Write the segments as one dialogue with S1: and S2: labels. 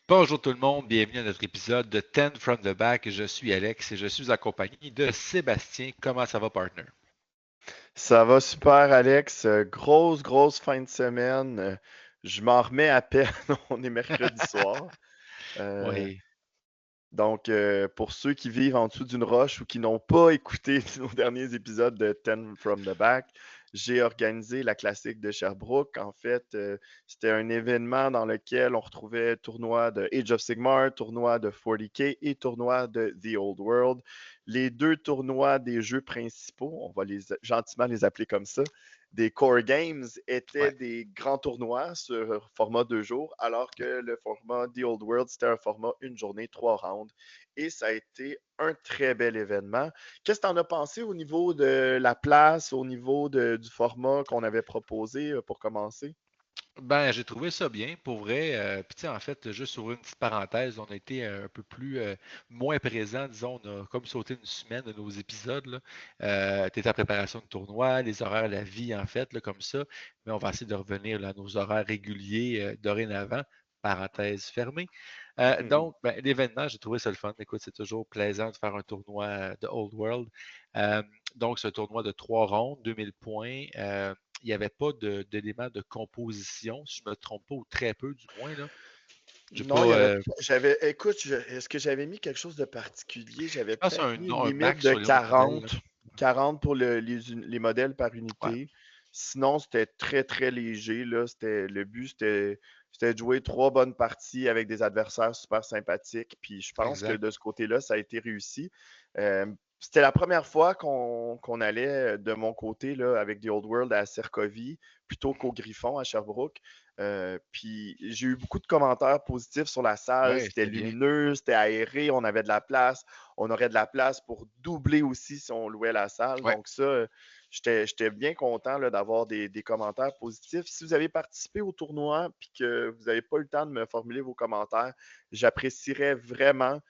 S1: Bonjour tout le monde, bienvenue à notre épisode de 10 from the Back. Je suis Alex et je suis accompagné de Sébastien. Comment ça va, partner?
S2: Ça va super, Alex. Grosse fin de semaine. Je m'en remets à peine. On est mercredi soir. Euh,
S1: Oui.
S2: donc, pour ceux qui vivent en dessous d'une roche ou qui n'ont pas écouté nos derniers épisodes de 10 from the Back, j'ai organisé la classique de Sherbrooke. En fait, c'était un événement dans lequel on retrouvait tournoi de Age of Sigmar, tournoi de 40K et tournoi de The Old World. Les deux tournois des jeux principaux, on va gentiment les appeler comme ça, des Core Games étaient
S1: Ouais.
S2: des grands tournois sur format 2 jours, alors que le format The Old World, c'était un format une journée, 3 rounds. Et ça a été un très bel événement. Qu'est-ce que tu en as pensé au niveau de la place, au niveau du format qu'on avait proposé pour commencer?
S1: Ben, j'ai trouvé ça bien, pour vrai. Puis, tu sais, en fait, juste sur une petite parenthèse, on a été un peu plus moins présent, disons, on a comme sauté une semaine de nos épisodes, là. Tu en préparation de tournoi, les horaires, la vie, en fait, là, comme ça. Mais on va essayer de revenir là, à nos horaires réguliers dorénavant, parenthèse fermée. Donc, ben, l'événement, j'ai trouvé ça le fun. Écoute, c'est toujours plaisant de faire un tournoi de Old World. Euh, donc, c'est un tournoi de 3 rondes, 2000 points. Il n'y avait pas d'éléments de composition, si je ne me trompe pas, ou très peu du moins, là. J'ai
S2: Non, il y
S1: pas,
S2: avait. Écoute, est-ce que j'avais mis quelque chose de particulier?
S1: je
S2: J'avais
S1: pense
S2: peut-être mis une
S1: un
S2: limite
S1: max
S2: de
S1: sur les nombres de modèles, là.
S2: 40, 40 pour les modèles par
S1: Ouais,
S2: unité. Sinon, c'était très, très léger, là. Le but, c'était de jouer 3 bonnes parties avec des adversaires super sympathiques. Puis je pense que
S1: exact.
S2: de ce côté-là, ça a été réussi. Euh, C'était la première fois qu'on allait de mon côté là, avec The Old World à Cercovie plutôt qu'au Griffon à Sherbrooke. Puis j'ai eu beaucoup de commentaires positifs sur la salle.
S1: Ouais,
S2: C'était
S1: c'était bien.
S2: lumineux, c'était aéré, on avait de la place. On aurait de la place pour doubler aussi si on louait la salle.
S1: Ouais.
S2: Donc ça, j'étais bien content là, d'avoir des commentaires positifs. Si vous avez participé au tournoi et que vous n'avez pas eu le temps de me formuler vos commentaires, j'apprécierais vraiment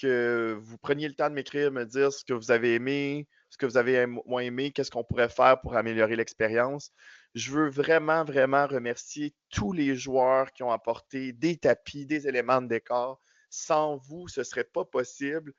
S2: que vous preniez le temps de m'écrire, me dire ce que vous avez aimé, ce que vous avez moins aimé, qu'est-ce qu'on pourrait faire pour améliorer l'expérience. Je veux vraiment, vraiment remercier tous les joueurs qui ont apporté des tapis, des éléments de décor. Sans vous, ce ne serait pas possible.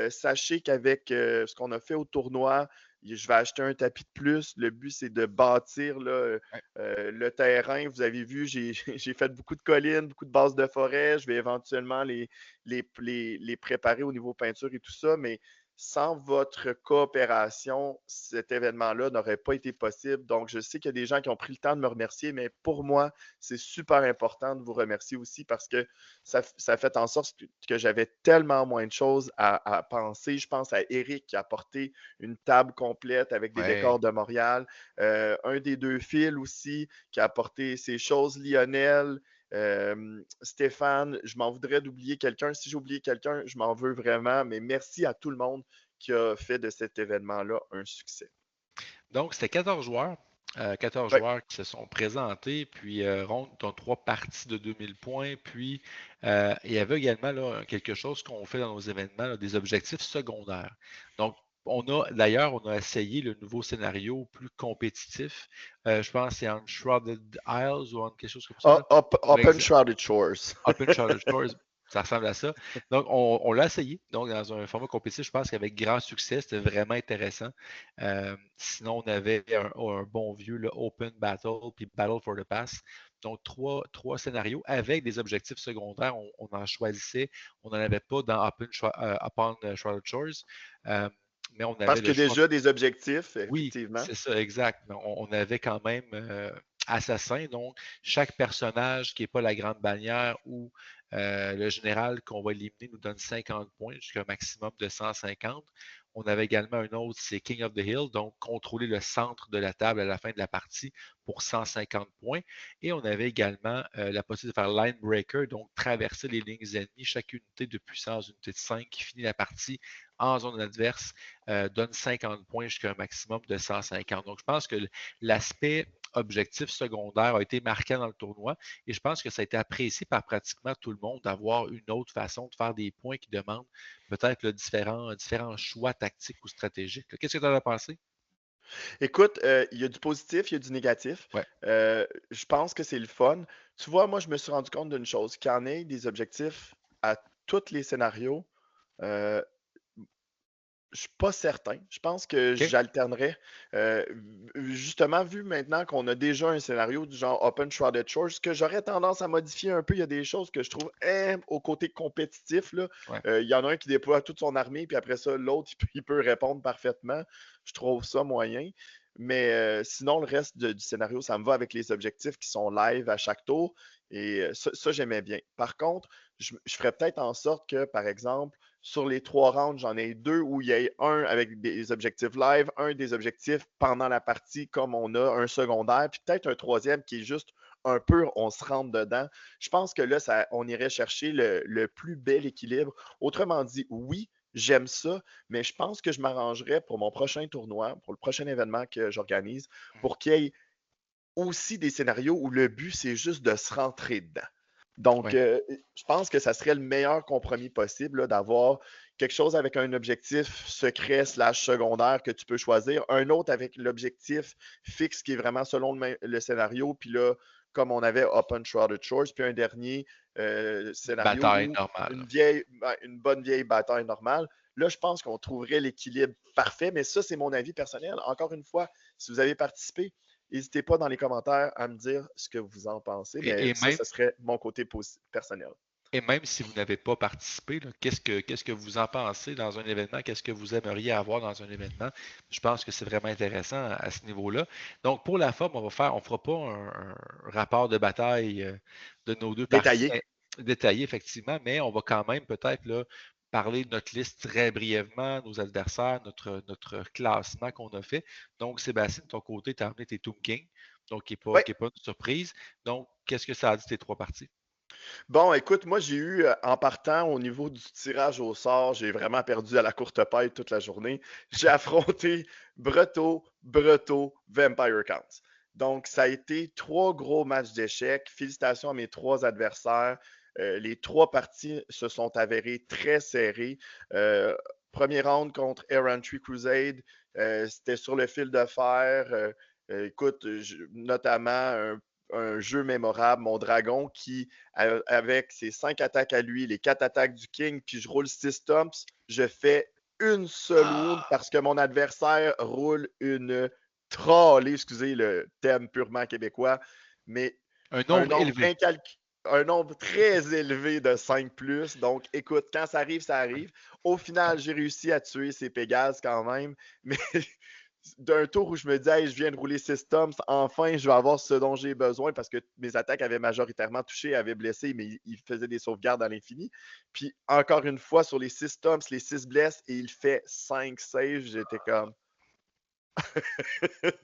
S2: Sachez qu'avec ce qu'on a fait au tournoi, je vais acheter un tapis de plus. Le but, c'est de bâtir là,
S1: Ouais.
S2: le terrain. Vous avez vu, j'ai fait beaucoup de collines, beaucoup de bases de forêt. Je vais éventuellement les préparer au niveau peinture et tout ça, mais sans votre coopération, cet événement-là n'aurait pas été possible. Donc, je sais qu'il y a des gens qui ont pris le temps de me remercier, mais pour moi, c'est super important de vous remercier aussi parce que ça fait en sorte que j'avais tellement moins de choses à penser. Je pense à Eric qui a apporté une table complète avec des
S1: Ouais.
S2: décors de Montréal. Un des deux fils aussi qui a apporté ses choses. Lionel, Stéphane, je m'en voudrais d'oublier quelqu'un. Si j'ai oublié quelqu'un, je m'en veux vraiment. Mais merci à tout le monde qui a fait de cet événement-là un succès.
S1: Donc, c'était 14 joueurs. 14
S2: Ouais.
S1: joueurs qui se sont présentés, puis ronde dans 3 parties de 2000 points. Puis, il y avait également là, quelque chose qu'on fait dans nos événements, là, des objectifs secondaires. Donc, d'ailleurs, on a essayé le nouveau scénario plus compétitif. Je pense que c'est Uncharted Isles ou quelque chose comme ça, là.
S2: Open Shrouded Shores.
S1: Open Charlotte Shores, ça ressemble à ça. Donc, on l'a essayé. Donc, dans un format compétitif, je pense qu'avec grand succès, c'était vraiment intéressant. Sinon, on avait un bon vieux le Open Battle puis Battle for the Pass. Donc, trois scénarios avec des objectifs secondaires. On en choisissait. On n'en avait pas dans Upon Charlotte Shores. Euh, mais on avait
S2: Parce que
S1: le choix.
S2: déjà des objectifs,
S1: Oui,
S2: effectivement.
S1: c'est ça, exact. Mais on avait quand même Assassin, donc chaque personnage qui n'est pas la grande bannière ou le général qu'on va éliminer nous donne 50 points jusqu'à un maximum de 150. On avait également un autre, c'est King of the Hill, donc contrôler le centre de la table à la fin de la partie pour 150 points. Et on avait également la possibilité de faire Line Breaker, donc traverser les lignes ennemies. Chaque unité de puissance, unité de 5 qui finit la partie en zone adverse donne 50 points jusqu'à un maximum de 150. Donc, je pense que l'aspect objectif secondaire a été marquant dans le tournoi et je pense que ça a été apprécié par pratiquement tout le monde d'avoir une autre façon de faire des points qui demandent peut-être différents choix tactiques ou stratégiques. Qu'est-ce que tu en as pensé?
S2: Écoute, il y a du positif, il y a du négatif.
S1: Ouais.
S2: Je pense que c'est le fun. Tu vois, moi, je me suis rendu compte d'une chose, qu'il y en ait des objectifs à tous les scénarios, heu, je suis pas certain. Je pense que
S1: OK.
S2: j'alternerais. Justement, vu maintenant qu'on a déjà un scénario du genre Open Shrouded Shores, ce que j'aurais tendance à modifier un peu, il y a des choses que je trouve au côté compétitif, là,
S1: Ouais.
S2: il y en a un qui déploie toute son armée, puis après ça, l'autre, il peut répondre parfaitement. Je trouve ça moyen. Mais sinon, le reste du scénario, ça me va avec les objectifs qui sont live à chaque tour. Et ça, j'aimais bien. Par contre, je ferais peut-être en sorte que, par exemple, sur les 3 rounds, j'en ai 2 où il y a un avec des objectifs live, un des objectifs pendant la partie, comme on a un secondaire, puis peut-être un troisième qui est juste un peu, on se rentre dedans. Je pense que là, on irait chercher le plus bel équilibre. Autrement dit, oui, j'aime ça, mais je pense que je m'arrangerais pour mon prochain tournoi, pour le prochain événement que j'organise,
S1: Mmh.
S2: pour qu'il y ait aussi des scénarios où le but, c'est juste de se rentrer dedans. Donc,
S1: Ouais.
S2: je pense que ça serait le meilleur compromis possible là, d'avoir quelque chose avec un objectif secret slash secondaire que tu peux choisir, un autre avec l'objectif fixe qui est vraiment selon le scénario, puis là, comme on avait Open Shrouded Shores, puis un dernier scénario
S1: Bataille
S2: où
S1: normale.
S2: une bonne vieille bataille normale. Là, je pense qu'on trouverait l'équilibre parfait, mais ça, c'est mon avis personnel. Encore une fois, si vous avez participé, n'hésitez pas dans les commentaires à me dire ce que vous en pensez,
S1: Et
S2: mais
S1: et
S2: ça,
S1: même
S2: ce serait mon côté personnel.
S1: et même si vous n'avez pas participé, là, qu'est-ce que vous en pensez dans un événement? Qu'est-ce que vous aimeriez avoir dans un événement? Je pense que c'est vraiment intéressant à ce niveau-là. Donc, pour la forme, on fera pas un rapport de bataille de nos deux parties,
S2: Détaillé.
S1: mais détaillé, effectivement, mais on va quand même peut-être là, parler de notre liste très brièvement, nos adversaires, notre classement qu'on a fait. Donc, Sébastien, de ton côté, tu as amené tes Tomb King, donc
S2: Oui.
S1: qui est pas une surprise. Donc, qu'est-ce que ça a dit tes trois parties?
S2: Bon, écoute, moi, j'ai eu, en partant au niveau du tirage au sort, j'ai vraiment perdu à la courte paille toute la journée. J'ai affronté Breton, Vampire Counts. Donc, ça a été 3 gros matchs d'échecs. Félicitations à mes 3 adversaires. Les 3 parties se sont avérées très serrées. Euh, Premier round contre Errantry Crusade, c'était sur le fil de fer. Écoute, notamment un jeu mémorable, mon dragon qui avec ses 5 attaques à lui, les 4 attaques du King, puis je roule 6 stomps, je fais une seule wound
S1: Ah!
S2: parce que mon adversaire roule une trolley, excusez le thème purement québécois, mais
S1: Un
S2: un
S1: nombre
S2: nombre
S1: élevé.
S2: un nombre très élevé de 5 plus. Donc, écoute, quand ça arrive, ça
S1: Ouais,
S2: arrive. Au
S1: ouais.
S2: final, j'ai réussi à tuer ces Pégases quand même, mais d'un tour où je me dis, hey, je viens de rouler 6 tomes, enfin, je vais avoir ce dont j'ai besoin parce que mes attaques avaient majoritairement touché, avaient blessé, mais il faisait des sauvegardes à l'infini. Puis, encore une fois, sur les 6 tomes, les 6 blesses et il fait 5 saves, j'étais comme.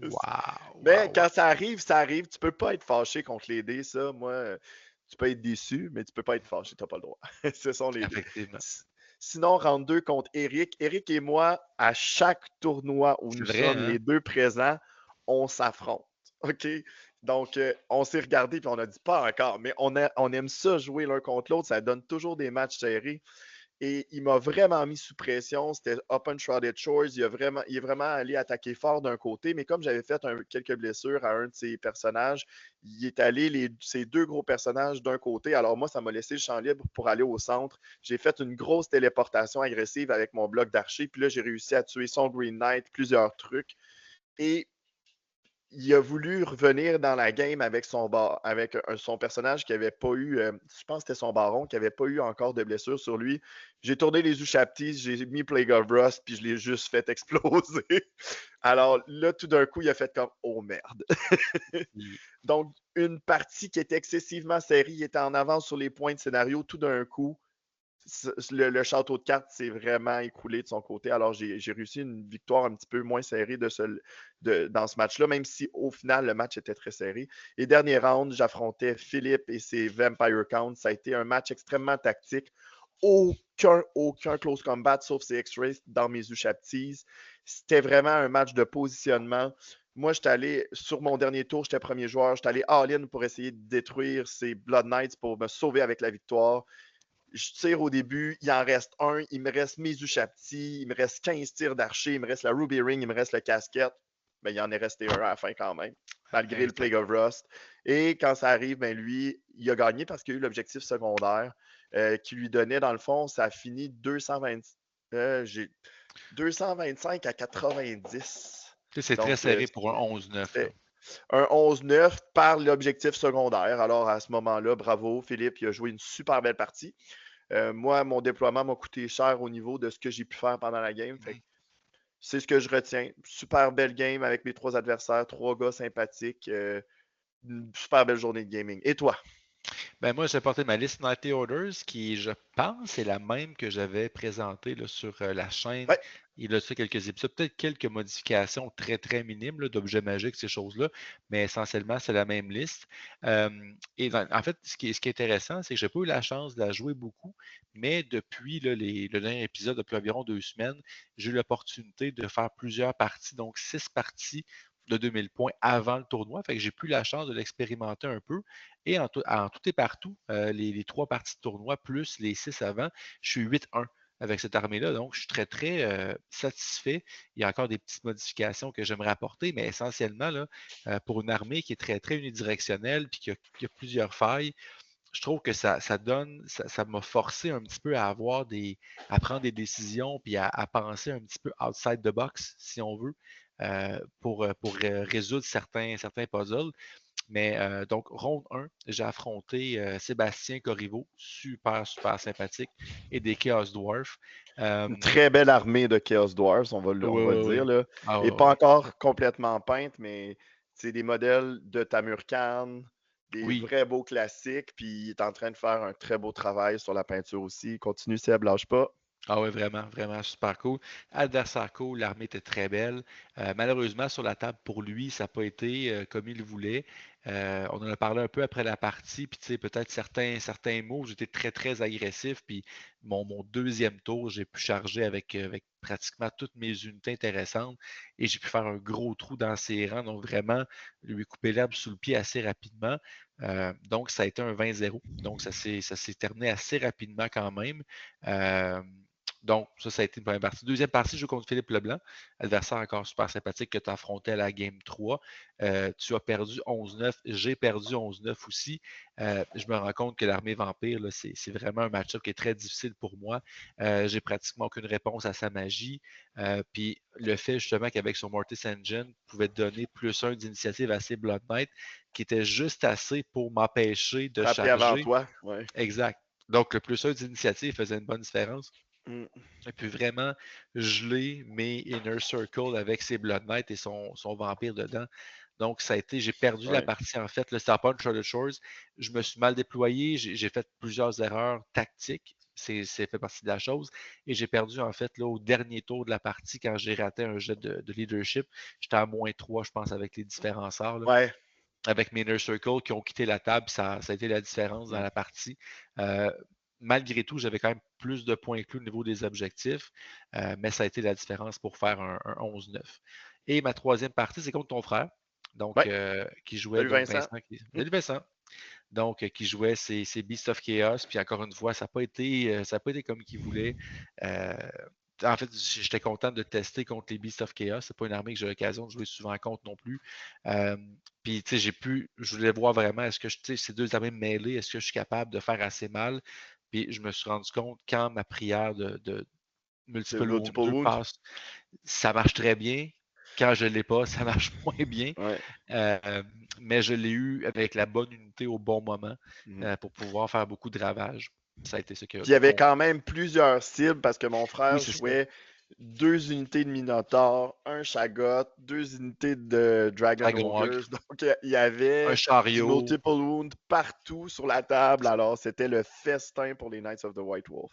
S1: Waouh,
S2: Mais
S1: waouh,
S2: quand
S1: waouh.
S2: ça arrive, ça arrive. Tu peux pas être fâché contre les dés, ça. Moi, tu peux être déçu, mais tu peux pas être fâché, tu n'as pas le droit. Ce sont les dés.
S1: Effectivement.
S2: Sinon, round 2 contre Eric. Eric et moi, à chaque tournoi où
S1: C'est
S2: nous
S1: vrai,
S2: sommes
S1: hein?
S2: les deux présents, on s'affronte. OK? Donc, on s'est regardé puis on a dit pas encore, mais on aime ça jouer l'un contre l'autre. Ça donne toujours des matchs serrés. Et il m'a vraiment mis sous pression. C'était Open Shrouded Shores. Il est vraiment allé attaquer fort d'un côté, mais comme j'avais fait quelques blessures à un de ses personnages, il est allé ses 2 gros personnages d'un côté. Alors moi, ça m'a laissé le champ libre pour aller au centre. J'ai fait une grosse téléportation agressive avec mon bloc d'archer. Puis là, j'ai réussi à tuer son Green Knight, plusieurs trucs. Et il a voulu revenir dans la game avec son personnage qui n'avait pas eu, je pense que c'était son baron, qui n'avait pas eu encore de blessure sur lui. J'ai tourné les Ushaptis, j'ai mis Plague of Rust, puis je l'ai juste fait exploser. Alors là, tout d'un coup, il a fait comme oh merde.
S1: Puis,
S2: Donc, une partie qui était excessivement serrée, il était en avance sur les points de scénario, tout d'un coup, le château de cartes s'est vraiment écroulé de son côté. Alors, j'ai réussi une victoire un petit peu moins serrée dans ce match-là, même si au final, le match était très serré. Et dernier round, j'affrontais Philippe et ses Vampire Counts. Ça a été un match extrêmement tactique. Aucun close combat, sauf ses X-Rays dans mes Ushaptis. C'était vraiment un match de positionnement. Moi, j'étais allé, sur mon dernier tour, j'étais premier joueur, j'étais allé all-in pour essayer de détruire ces Blood Knights pour me sauver avec la victoire. Je tire au début, il en reste un, il me reste mes Ushapti, il me reste 15 tirs d'archer, il me reste la Ruby Ring, il me reste le casquette. mais il en est resté un à la fin quand même, malgré le Plague
S1: Exact.
S2: of Rust. Et quand ça arrive, ben lui, il a gagné parce qu'il a eu l'objectif secondaire qui lui donnait, dans le fond, ça a fini 225 à 90.
S1: Tu sais, c'est très
S2: Donc,
S1: serré pour un 11-9, là.
S2: c'était un 11-9 par l'objectif secondaire. Alors, à ce moment-là, bravo, Philippe, il a joué une super belle partie. Moi, mon déploiement m'a coûté cher au niveau de ce que j'ai pu faire pendant la game. Fait que c'est ce que je retiens. Super belle game avec mes 3 adversaires, 3 gars sympathiques. Une super belle journée de gaming. Et toi?
S1: Ben moi, j'ai porté ma liste Nightly Orders qui, je pense, est la même que j'avais présentée là, sur la chaîne.
S2: Ouais.
S1: Il a fait quelques épisodes, peut-être quelques modifications très, très minimes là, d'objets magiques, ces choses-là, mais essentiellement, c'est la même liste. Et en fait, ce qui est intéressant, c'est que j'ai pas eu la chance de la jouer beaucoup, mais depuis là, le dernier épisode, depuis environ 2 semaines, j'ai eu l'opportunité de faire plusieurs parties, donc 6 parties de 2000 points avant le tournoi. Fait que j'ai eu la chance de l'expérimenter un peu. Et en tout et partout, les 3 parties de tournoi plus les 6 avant, je suis 8-1 avec cette armée-là. Donc, je suis très, très satisfait. Il y a encore des petites modifications que j'aimerais apporter, mais essentiellement, là, pour une armée qui est très, très unidirectionnelle puis qui a plusieurs failles, je trouve que ça m'a forcé un petit peu à prendre des décisions puis à penser un petit peu outside the box, si on veut, pour résoudre certains puzzles. Mais donc, ronde 1, j'ai affronté Sébastien Corriveau, super, super sympathique, et des Chaos Dwarfs.
S2: Une très belle armée de Chaos Dwarfs, on
S1: Oui,
S2: va le
S1: oui,
S2: dire.
S1: oui.
S2: Là.
S1: Ah,
S2: Et
S1: oui,
S2: pas
S1: oui.
S2: encore complètement peinte, mais c'est des modèles de Tamurkhan, des
S1: Oui,
S2: vrais beaux classiques. Puis il est en train de faire un très beau travail sur la peinture aussi. Continue, Seb, lâche pas.
S1: ah ouais, vraiment, vraiment super cool. Adversaire cool, l'armée était très belle. Malheureusement, sur la table pour lui, ça n'a pas été comme il voulait. On en a parlé un peu après la partie, puis tu sais, peut-être certains mots, j'étais très, très agressif. Puis mon deuxième tour, j'ai pu charger avec pratiquement toutes mes unités intéressantes et j'ai pu faire un gros trou dans ses rangs. Donc vraiment, lui couper l'herbe sous le pied assez rapidement. Donc, ça a été un 20-0. Donc, ça s'est terminé assez rapidement quand même. Euh, donc, ça a été une première partie. Deuxième partie, je joue contre Philippe Leblanc, adversaire encore super sympathique que tu as affronté à la Game 3. Tu as perdu 11-9, j'ai perdu 11-9 aussi. Je me rends compte que l'armée vampire, là, c'est vraiment un match-up qui est très difficile pour moi. J'ai pratiquement aucune réponse à sa magie. Puis le fait justement qu'avec son Mortis Engine, pouvait donner +1 d'initiative à ses Blood Knight, qui était juste assez pour m'empêcher de
S2: Frapper avant
S1: charger.
S2: toi. Ouais.
S1: Exact. Donc, le +1 d'initiative faisait une bonne différence.
S2: Mm.
S1: Et puis vraiment geler mes Inner Circle avec ses Blood Knight et son vampire dedans. Donc, ça a été, j'ai perdu la
S2: Ouais.
S1: partie en fait. Le Star Punch Charlotte Shores, je me suis mal déployé, j'ai fait plusieurs erreurs tactiques. C'est fait partie de la chose. Et j'ai perdu en fait là, au dernier tour de la partie quand j'ai raté un jet de leadership. J'étais à -3, je pense, avec les différents sorts. Là,
S2: Ouais.
S1: avec mes Inner Circle qui ont quitté la table, ça a été la différence dans
S2: Mm.
S1: la partie. Euh, Malgré tout, j'avais quand même plus de points que lui au niveau des objectifs, mais ça a été la différence pour faire un 11-9. Et ma troisième partie, c'est contre ton frère, donc
S2: Ouais.
S1: qui jouait
S2: Salut
S1: donc
S2: Vincent.
S1: Vincent.
S2: Mm.
S1: Salut Vincent. Donc, qui jouait ses Beasts of Chaos. Puis encore une fois, ça a pas été comme qu'il voulait. Euh, En fait, j'étais content de tester contre les Beasts of Chaos. C'est pas une armée que j'ai l'occasion de jouer souvent contre non plus. Euh, Puis, tu sais, je voulais voir vraiment, est-ce que ces deux armées mêlées, est-ce que je suis capable de faire assez mal? Puis, je me suis rendu compte quand ma prière de
S2: De
S1: Multiple Wound
S2: multiple
S1: 2
S2: wounds.
S1: passe, ça marche très bien. Quand je ne l'ai pas, ça marche moins bien.
S2: Ouais.
S1: Euh, mais je l'ai eu avec la bonne unité au bon moment
S2: Mm.
S1: pour pouvoir faire beaucoup de ravages. Ça a été ce
S2: Puis il y avait
S1: qu'on.
S2: quand même plusieurs cibles parce que mon
S1: Oui,
S2: frère
S1: c'est ça.
S2: jouait 2 unités de Minotaur, un Chagot, 2 unités de Dragon
S1: Dragon Hog,
S2: Ogres. Donc il y
S1: un
S2: avait du
S1: chariot.
S2: multiple wound partout sur la table. Alors c'était le festin pour les Knights of the White Wolf.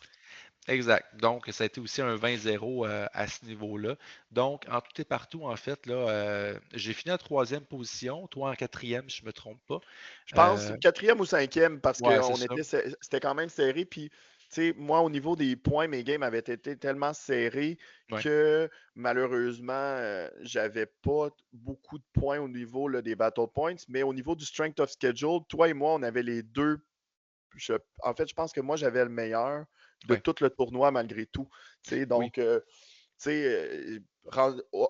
S1: Exact. Donc, ça a été aussi un 20-0 à ce niveau-là. Donc, en tout et partout, en fait, là, j'ai fini en troisième position, toi en quatrième, si je ne me trompe pas.
S2: Je pense
S1: Euh,
S2: quatrième ou cinquième parce que
S1: ouais, c'est ça.
S2: c'était quand même serré. Puis, tu sais, moi, au niveau des points, mes games avaient été tellement serrés
S1: Ouais.
S2: que malheureusement, j'avais pas beaucoup de points au niveau là, des Battle Points. Mais au niveau du Strength of Schedule, toi et moi, on avait les deux. En fait, je pense que moi, j'avais le meilleur de
S1: Ouais.
S2: tout le tournoi malgré tout. Tu sais,
S1: Oui.
S2: donc, tu sais,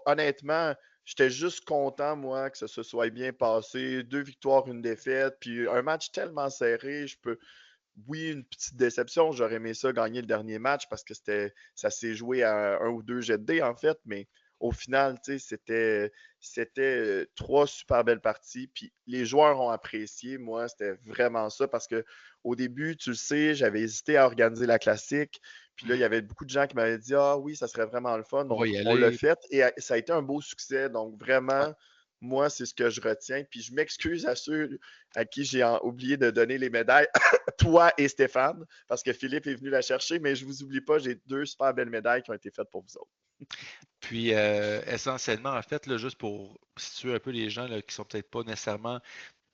S2: honnêtement, J'étais juste content, moi, que ça se soit bien passé. 2 victoires, une défaite, puis un match tellement serré. Oui, une petite déception. J'aurais aimé ça gagner le dernier match parce que ça s'est joué à un ou deux jets de dés, en fait, mais au final, tu sais, c'était 3 super belles parties. Puis les joueurs ont apprécié. Moi, c'était vraiment ça parce que au début, tu le sais, j'avais hésité à organiser la classique. Puis là, il y avait beaucoup de gens qui m'avaient dit: Ah oui, ça serait vraiment le fun.
S1: On va
S2: Donc,
S1: y
S2: on l'a
S1: aller.
S2: fait et ça a été un beau succès. Donc,
S1: Ouais.
S2: vraiment, moi, c'est ce que je retiens. Puis je m'excuse à ceux à qui j'ai oublié de donner les médailles, toi et Stéphane, parce que Philippe est venu la chercher, mais je ne vous oublie pas, j'ai 2 super belles médailles qui ont été faites pour vous autres.
S1: Puis essentiellement, en fait, là, juste pour situer un peu les gens là, qui sont peut-être pas nécessairement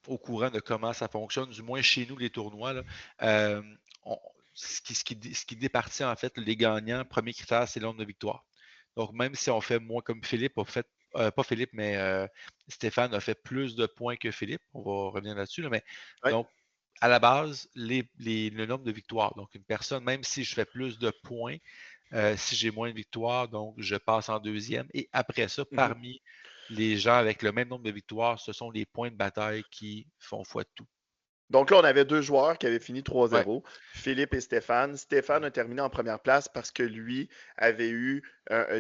S1: au courant de comment ça fonctionne, du moins chez nous, les tournois, là, euh, on- ce qui départit en fait les gagnants, premier critère, c'est le nombre de victoires. Donc, même si on fait moins comme Philippe a fait, pas Philippe, mais Stéphane a fait plus de points que Philippe, on va revenir là-dessus, là, mais
S2: Ouais.
S1: donc, à la base, le nombre de victoires. Donc, une personne, même si je fais plus de points, si j'ai moins de victoires, donc je passe en deuxième. Et après ça,
S2: Mhm.
S1: parmi les gens avec le même nombre de victoires, ce sont les points de bataille qui font foi de tout.
S2: Donc là, on avait 2 joueurs qui avaient fini
S1: Ouais.
S2: 3-0, Philippe et Stéphane. Stéphane
S1: Mm.
S2: a terminé en première place parce que lui avait eu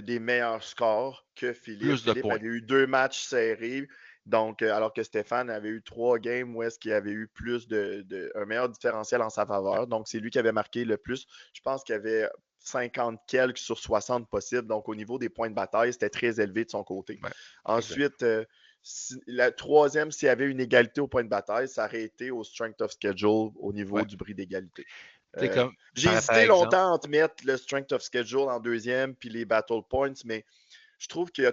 S2: des meilleurs scores que Philippe.
S1: Plus de
S2: Philippe
S1: points.
S2: avait eu 2 matchs serrés, donc alors que Stéphane avait eu 3 games où est-ce qu'il avait eu un meilleur différentiel en sa
S1: Ouais.
S2: faveur. Donc c'est lui qui avait marqué le plus. Je pense qu'il y avait 50 quelques sur 60 possibles. Donc au niveau des points de bataille, c'était très élevé de son côté.
S1: Ouais. Exact.
S2: Ensuite, la troisième, s'il y avait une égalité au point de bataille, ça aurait été au strength of schedule au niveau
S1: Ouais.
S2: du bris d'égalité.
S1: Tu sais, comme,
S2: J'ai
S1: par
S2: hésité
S1: exemple,
S2: longtemps à te mettre le strength of schedule en deuxième puis les battle points, mais je trouve qu'il y a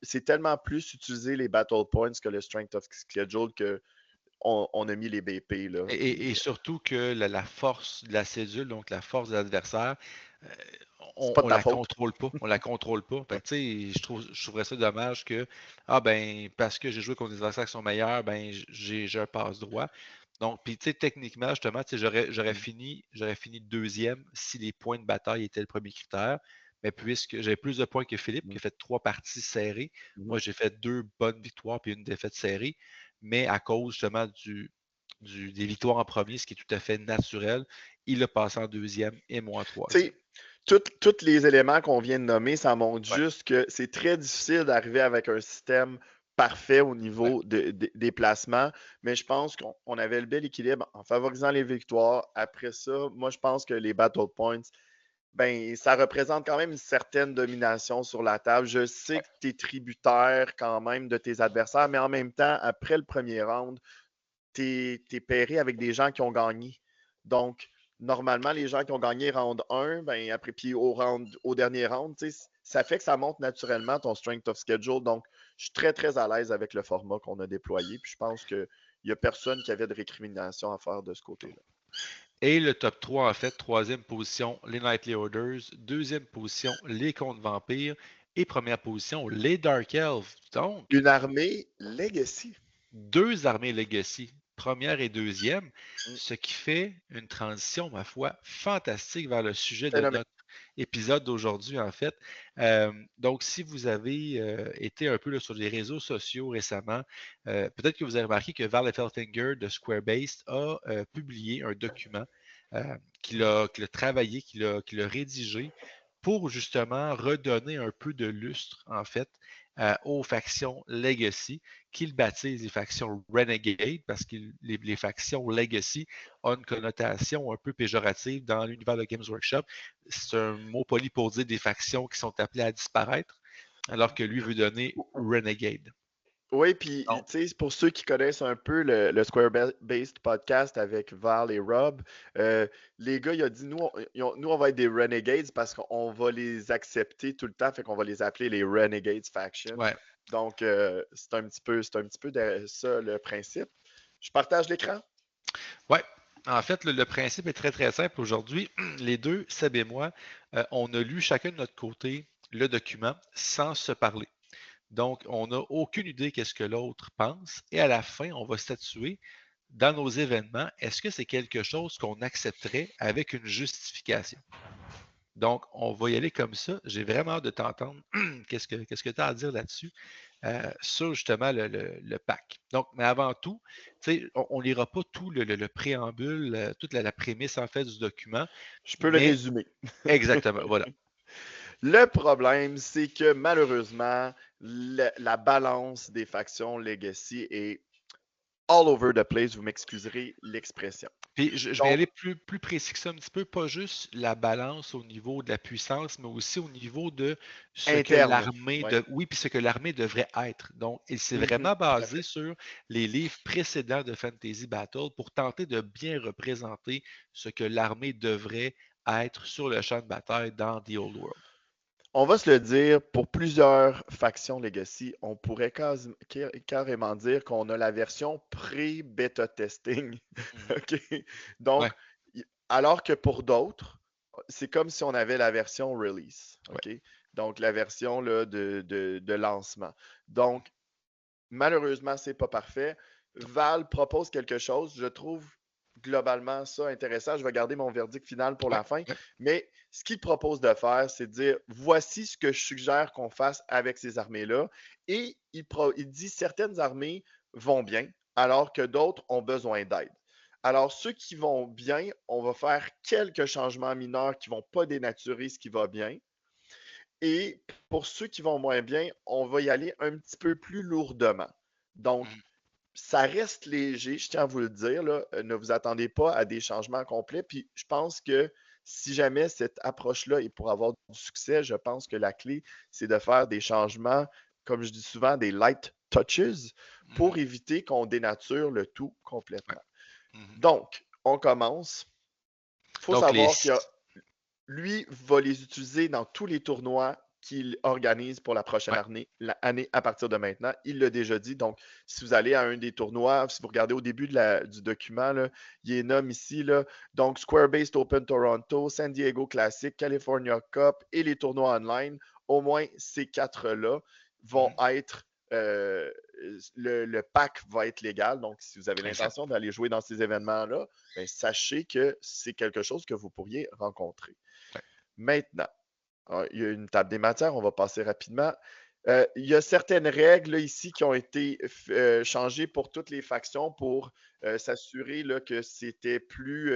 S2: c'est tellement plus utilisé les battle points que le strength of schedule que on a mis les BP là.
S1: et surtout que la force de la cédule, donc la force de l'adversaire, euh,
S2: C'est
S1: on,
S2: pas de
S1: on
S2: ta
S1: la
S2: faute.
S1: contrôle pas. On la contrôle pas. Fait que, tu sais, je trouverais ça dommage que, ah ben, parce que j'ai joué contre des adversaires qui sont meilleurs, ben, j'ai un passe-droit. Donc, puis, tu sais, techniquement, justement, tu sais,
S2: Mm.
S1: j'aurais fini deuxième si les points de bataille étaient le premier critère. Mais puisque j'ai plus de points que Philippe, qui
S2: Mm.
S1: a fait 3 parties serrées,
S2: Mm.
S1: moi, j'ai fait 2 bonnes victoires puis une défaite serrée. Mais à cause, justement, des victoires en premier, ce qui est tout à fait naturel, il a passé en deuxième et moi en
S2: Tu
S1: troisième.
S2: sais, tous les éléments qu'on vient de nommer, ça montre
S1: Ouais,
S2: juste que c'est très difficile d'arriver avec un système parfait au
S1: ouais.
S2: niveau des placements, mais je pense qu'on avait le bel équilibre en favorisant les victoires. Après ça, moi, je pense que les battle points, ben, ça représente quand même une certaine domination sur la table. Je sais que tu es tributaire quand même de tes adversaires, mais en même temps, après le premier round, tu es pairé avec des gens qui ont gagné. Donc, normalement, les gens qui ont gagné round 1, ben, après, puis au dernier round, ça fait que ça monte naturellement ton strength of schedule. Donc, je suis très, très à l'aise avec le format qu'on a déployé. Puis je pense qu'il n'y a personne qui avait de récrimination à faire de ce côté-là.
S1: Et le top 3, en fait, troisième position, les Nightly Orders. Deuxième position, les Contes Vampires. Et première position, les Dark Elves. Donc,
S2: Une armée legacy.
S1: 2 armées Legacy, première et deuxième,
S2: Mm.
S1: ce qui fait une transition, ma foi, fantastique vers le sujet de
S2: Phénomène.
S1: notre épisode d'aujourd'hui, en fait. Donc, si vous avez été un peu là, sur les réseaux sociaux récemment, peut-être que vous avez remarqué que Val Effelfinger de Squarebase a publié un document qu'il a travaillé, qu'il a rédigé pour justement redonner un peu de lustre, en fait, aux factions Legacy qu'il baptise les factions Renegade, parce que les factions Legacy ont une connotation un peu péjorative dans l'univers de Games Workshop. C'est un mot poli pour dire des factions qui sont appelées à disparaître, alors que lui veut donner Renegade.
S2: Oui, puis
S1: Donc,
S2: tu sais, pour ceux qui connaissent un peu le Square-Based podcast avec Val et Rob, les gars, il a dit nous, on va être des Renegades parce qu'on va les accepter tout le temps, fait qu'on va les appeler les Renegades Faction.
S1: ouais.
S2: Donc, c'est un petit peu ça le principe. Je partage l'écran.
S1: Ouais. En fait, le principe est très, très simple aujourd'hui. Les deux, Seb et moi, on a lu chacun de notre côté le document sans se parler. Donc, on n'a aucune idée qu'est-ce que l'autre pense. Et à la fin, on va statuer dans nos événements, est-ce que c'est quelque chose qu'on accepterait avec une justification? Donc, on va y aller comme ça. J'ai vraiment hâte de t'entendre. Qu'est-ce que tu as à dire là-dessus? sur justement le pack. Donc, mais avant tout, on ne lira pas tout le préambule, toute la prémisse en fait du document,
S2: Je peux le
S1: mais
S2: résumer.
S1: exactement, voilà.
S2: Le problème, c'est que malheureusement, la balance des factions Legacy est all over the place. Vous m'excuserez l'expression.
S1: Puis je vais
S2: Donc,
S1: aller plus précis que ça un petit peu, pas juste la balance au niveau de la puissance, mais aussi au niveau de ce que
S2: interne.
S1: l'armée
S2: Ouais.
S1: oui, puis ce que l'armée devrait être. Donc, il s'est
S2: Mhm,
S1: vraiment
S2: tout à
S1: basé
S2: fait.
S1: sur les livres précédents de Fantasy Battle pour tenter de bien représenter ce que l'armée devrait être sur le champ de bataille dans The Old World.
S2: On va se le dire, pour plusieurs factions Legacy, on pourrait carrément dire qu'on a la version pré-beta testing.
S1: Mhm.
S2: OK? Donc,
S1: Ouais,
S2: alors que pour d'autres, c'est comme si on avait la version release.
S1: ouais.
S2: OK? Donc, la version là, de lancement. Donc, malheureusement, c'est pas parfait.
S1: Non.
S2: Val propose quelque chose. Je trouve globalement ça intéressant. Je vais garder mon verdict final pour
S1: Ouais,
S2: la fin.
S1: ouais.
S2: Mais ce qu'il propose de faire, c'est de dire voici ce que je suggère qu'on fasse avec ces armées-là. Et il dit certaines armées vont bien, alors que d'autres ont besoin d'aide. Alors, ceux qui vont bien, on va faire quelques changements mineurs qui ne vont pas dénaturer ce qui va bien. Et pour ceux qui vont moins bien, on va y aller un petit peu plus lourdement. Donc,
S1: Mhm.
S2: ça reste léger, je tiens à vous le dire. Là. Ne vous attendez pas à des changements complets. Puis, je pense que si jamais cette approche-là est pour avoir du succès, je pense que la clé, c'est de faire des changements, comme je dis souvent, des light touches
S1: Mhm.
S2: pour éviter qu'on dénature le tout
S1: Ouais.
S2: complètement.
S1: Mhm.
S2: Donc, on commence. Il faut
S1: Donc,
S2: savoir qu'il y a lui va les utiliser dans tous les tournois qu'il organise pour la prochaine
S1: ouais.
S2: année à partir de maintenant. Il l'a déjà dit. Donc, si vous allez à un des tournois, si vous regardez au début du document, là, il est nomme ici. Là, donc, Square-Based Open Toronto, San Diego Classic, California Cup et les tournois online. Au moins, ces quatre-là vont
S1: Mhm.
S2: être le pack va être légal. Donc, si vous avez
S1: Exact.
S2: l'intention d'aller jouer dans ces événements-là, ben, sachez que c'est quelque chose que vous pourriez rencontrer.
S1: Ouais.
S2: Maintenant, il y a une table des matières, on va passer rapidement. Il y a certaines règles là, ici qui ont été changées pour toutes les factions pour s'assurer là, que c'était plus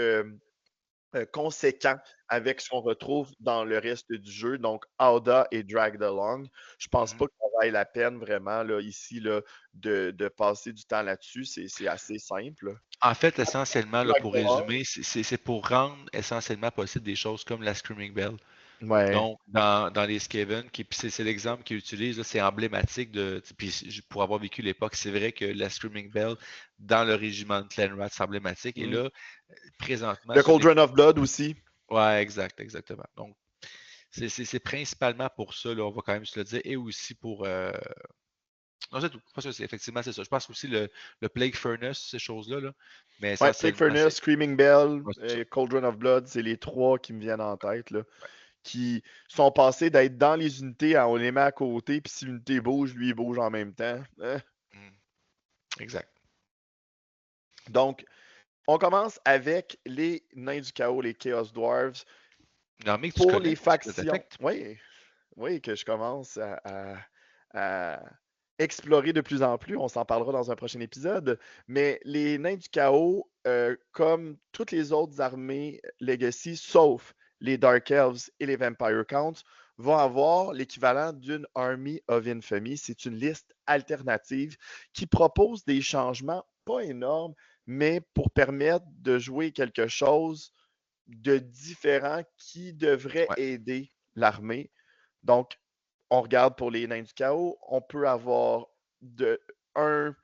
S2: conséquent avec ce qu'on retrouve dans le reste du jeu, donc Auda et Drag the Long. Je pense
S1: Mhm.
S2: pas que ça vaille la peine vraiment là, ici là, de passer du temps là-dessus. C'est assez simple.
S1: En fait, essentiellement, là,
S2: Drag
S1: pour
S2: the Long,
S1: résumer, c'est pour rendre essentiellement possible des choses comme la Screaming Bell.
S2: ouais.
S1: Donc, dans les Skaven, puis c'est l'exemple qu'il utilise, là, c'est emblématique de. Puis pour avoir vécu l'époque, c'est vrai que la Screaming Bell dans le régiment de Clanrat, c'est emblématique. Et
S2: Mm.
S1: là, présentement,
S2: Le
S1: sur les.
S2: Cauldron of Blood aussi.
S1: Ouais, exactement. Donc, c'est principalement pour ça, là, on va quand même se le dire, et aussi pour. Non, c'est tout. Pas ça, effectivement, c'est ça. Je pense aussi le Plague Furnace, ces choses-là, là. Mais
S2: Ouais, Plague
S1: essentiellement,
S2: Furnace, Screaming Bell,
S1: ouais, c'est ça.
S2: Cauldron of Blood, c'est les trois qui me viennent en tête, là, qui sont passés d'être dans les unités à on les met à côté, puis si l'unité bouge, lui, il bouge en même temps. Hein?
S1: Mm. Exact.
S2: Donc, on commence avec les nains du chaos, les Chaos Dwarves.
S1: Une armée que tu
S2: Pour les
S1: connais, ça
S2: factions,
S1: t'affecte.
S2: oui, oui, que je commence à explorer de plus en plus. On s'en parlera dans un prochain épisode. Mais les nains du chaos, comme toutes les autres armées Legacy, sauf les Dark Elves et les Vampire Counts, vont avoir l'équivalent d'une Army of Infamy. C'est une liste alternative qui propose des changements pas énormes, mais pour permettre de jouer quelque chose de différent qui devrait
S1: Ouais.
S2: aider l'armée. Donc, on regarde pour les nains du chaos, on peut avoir un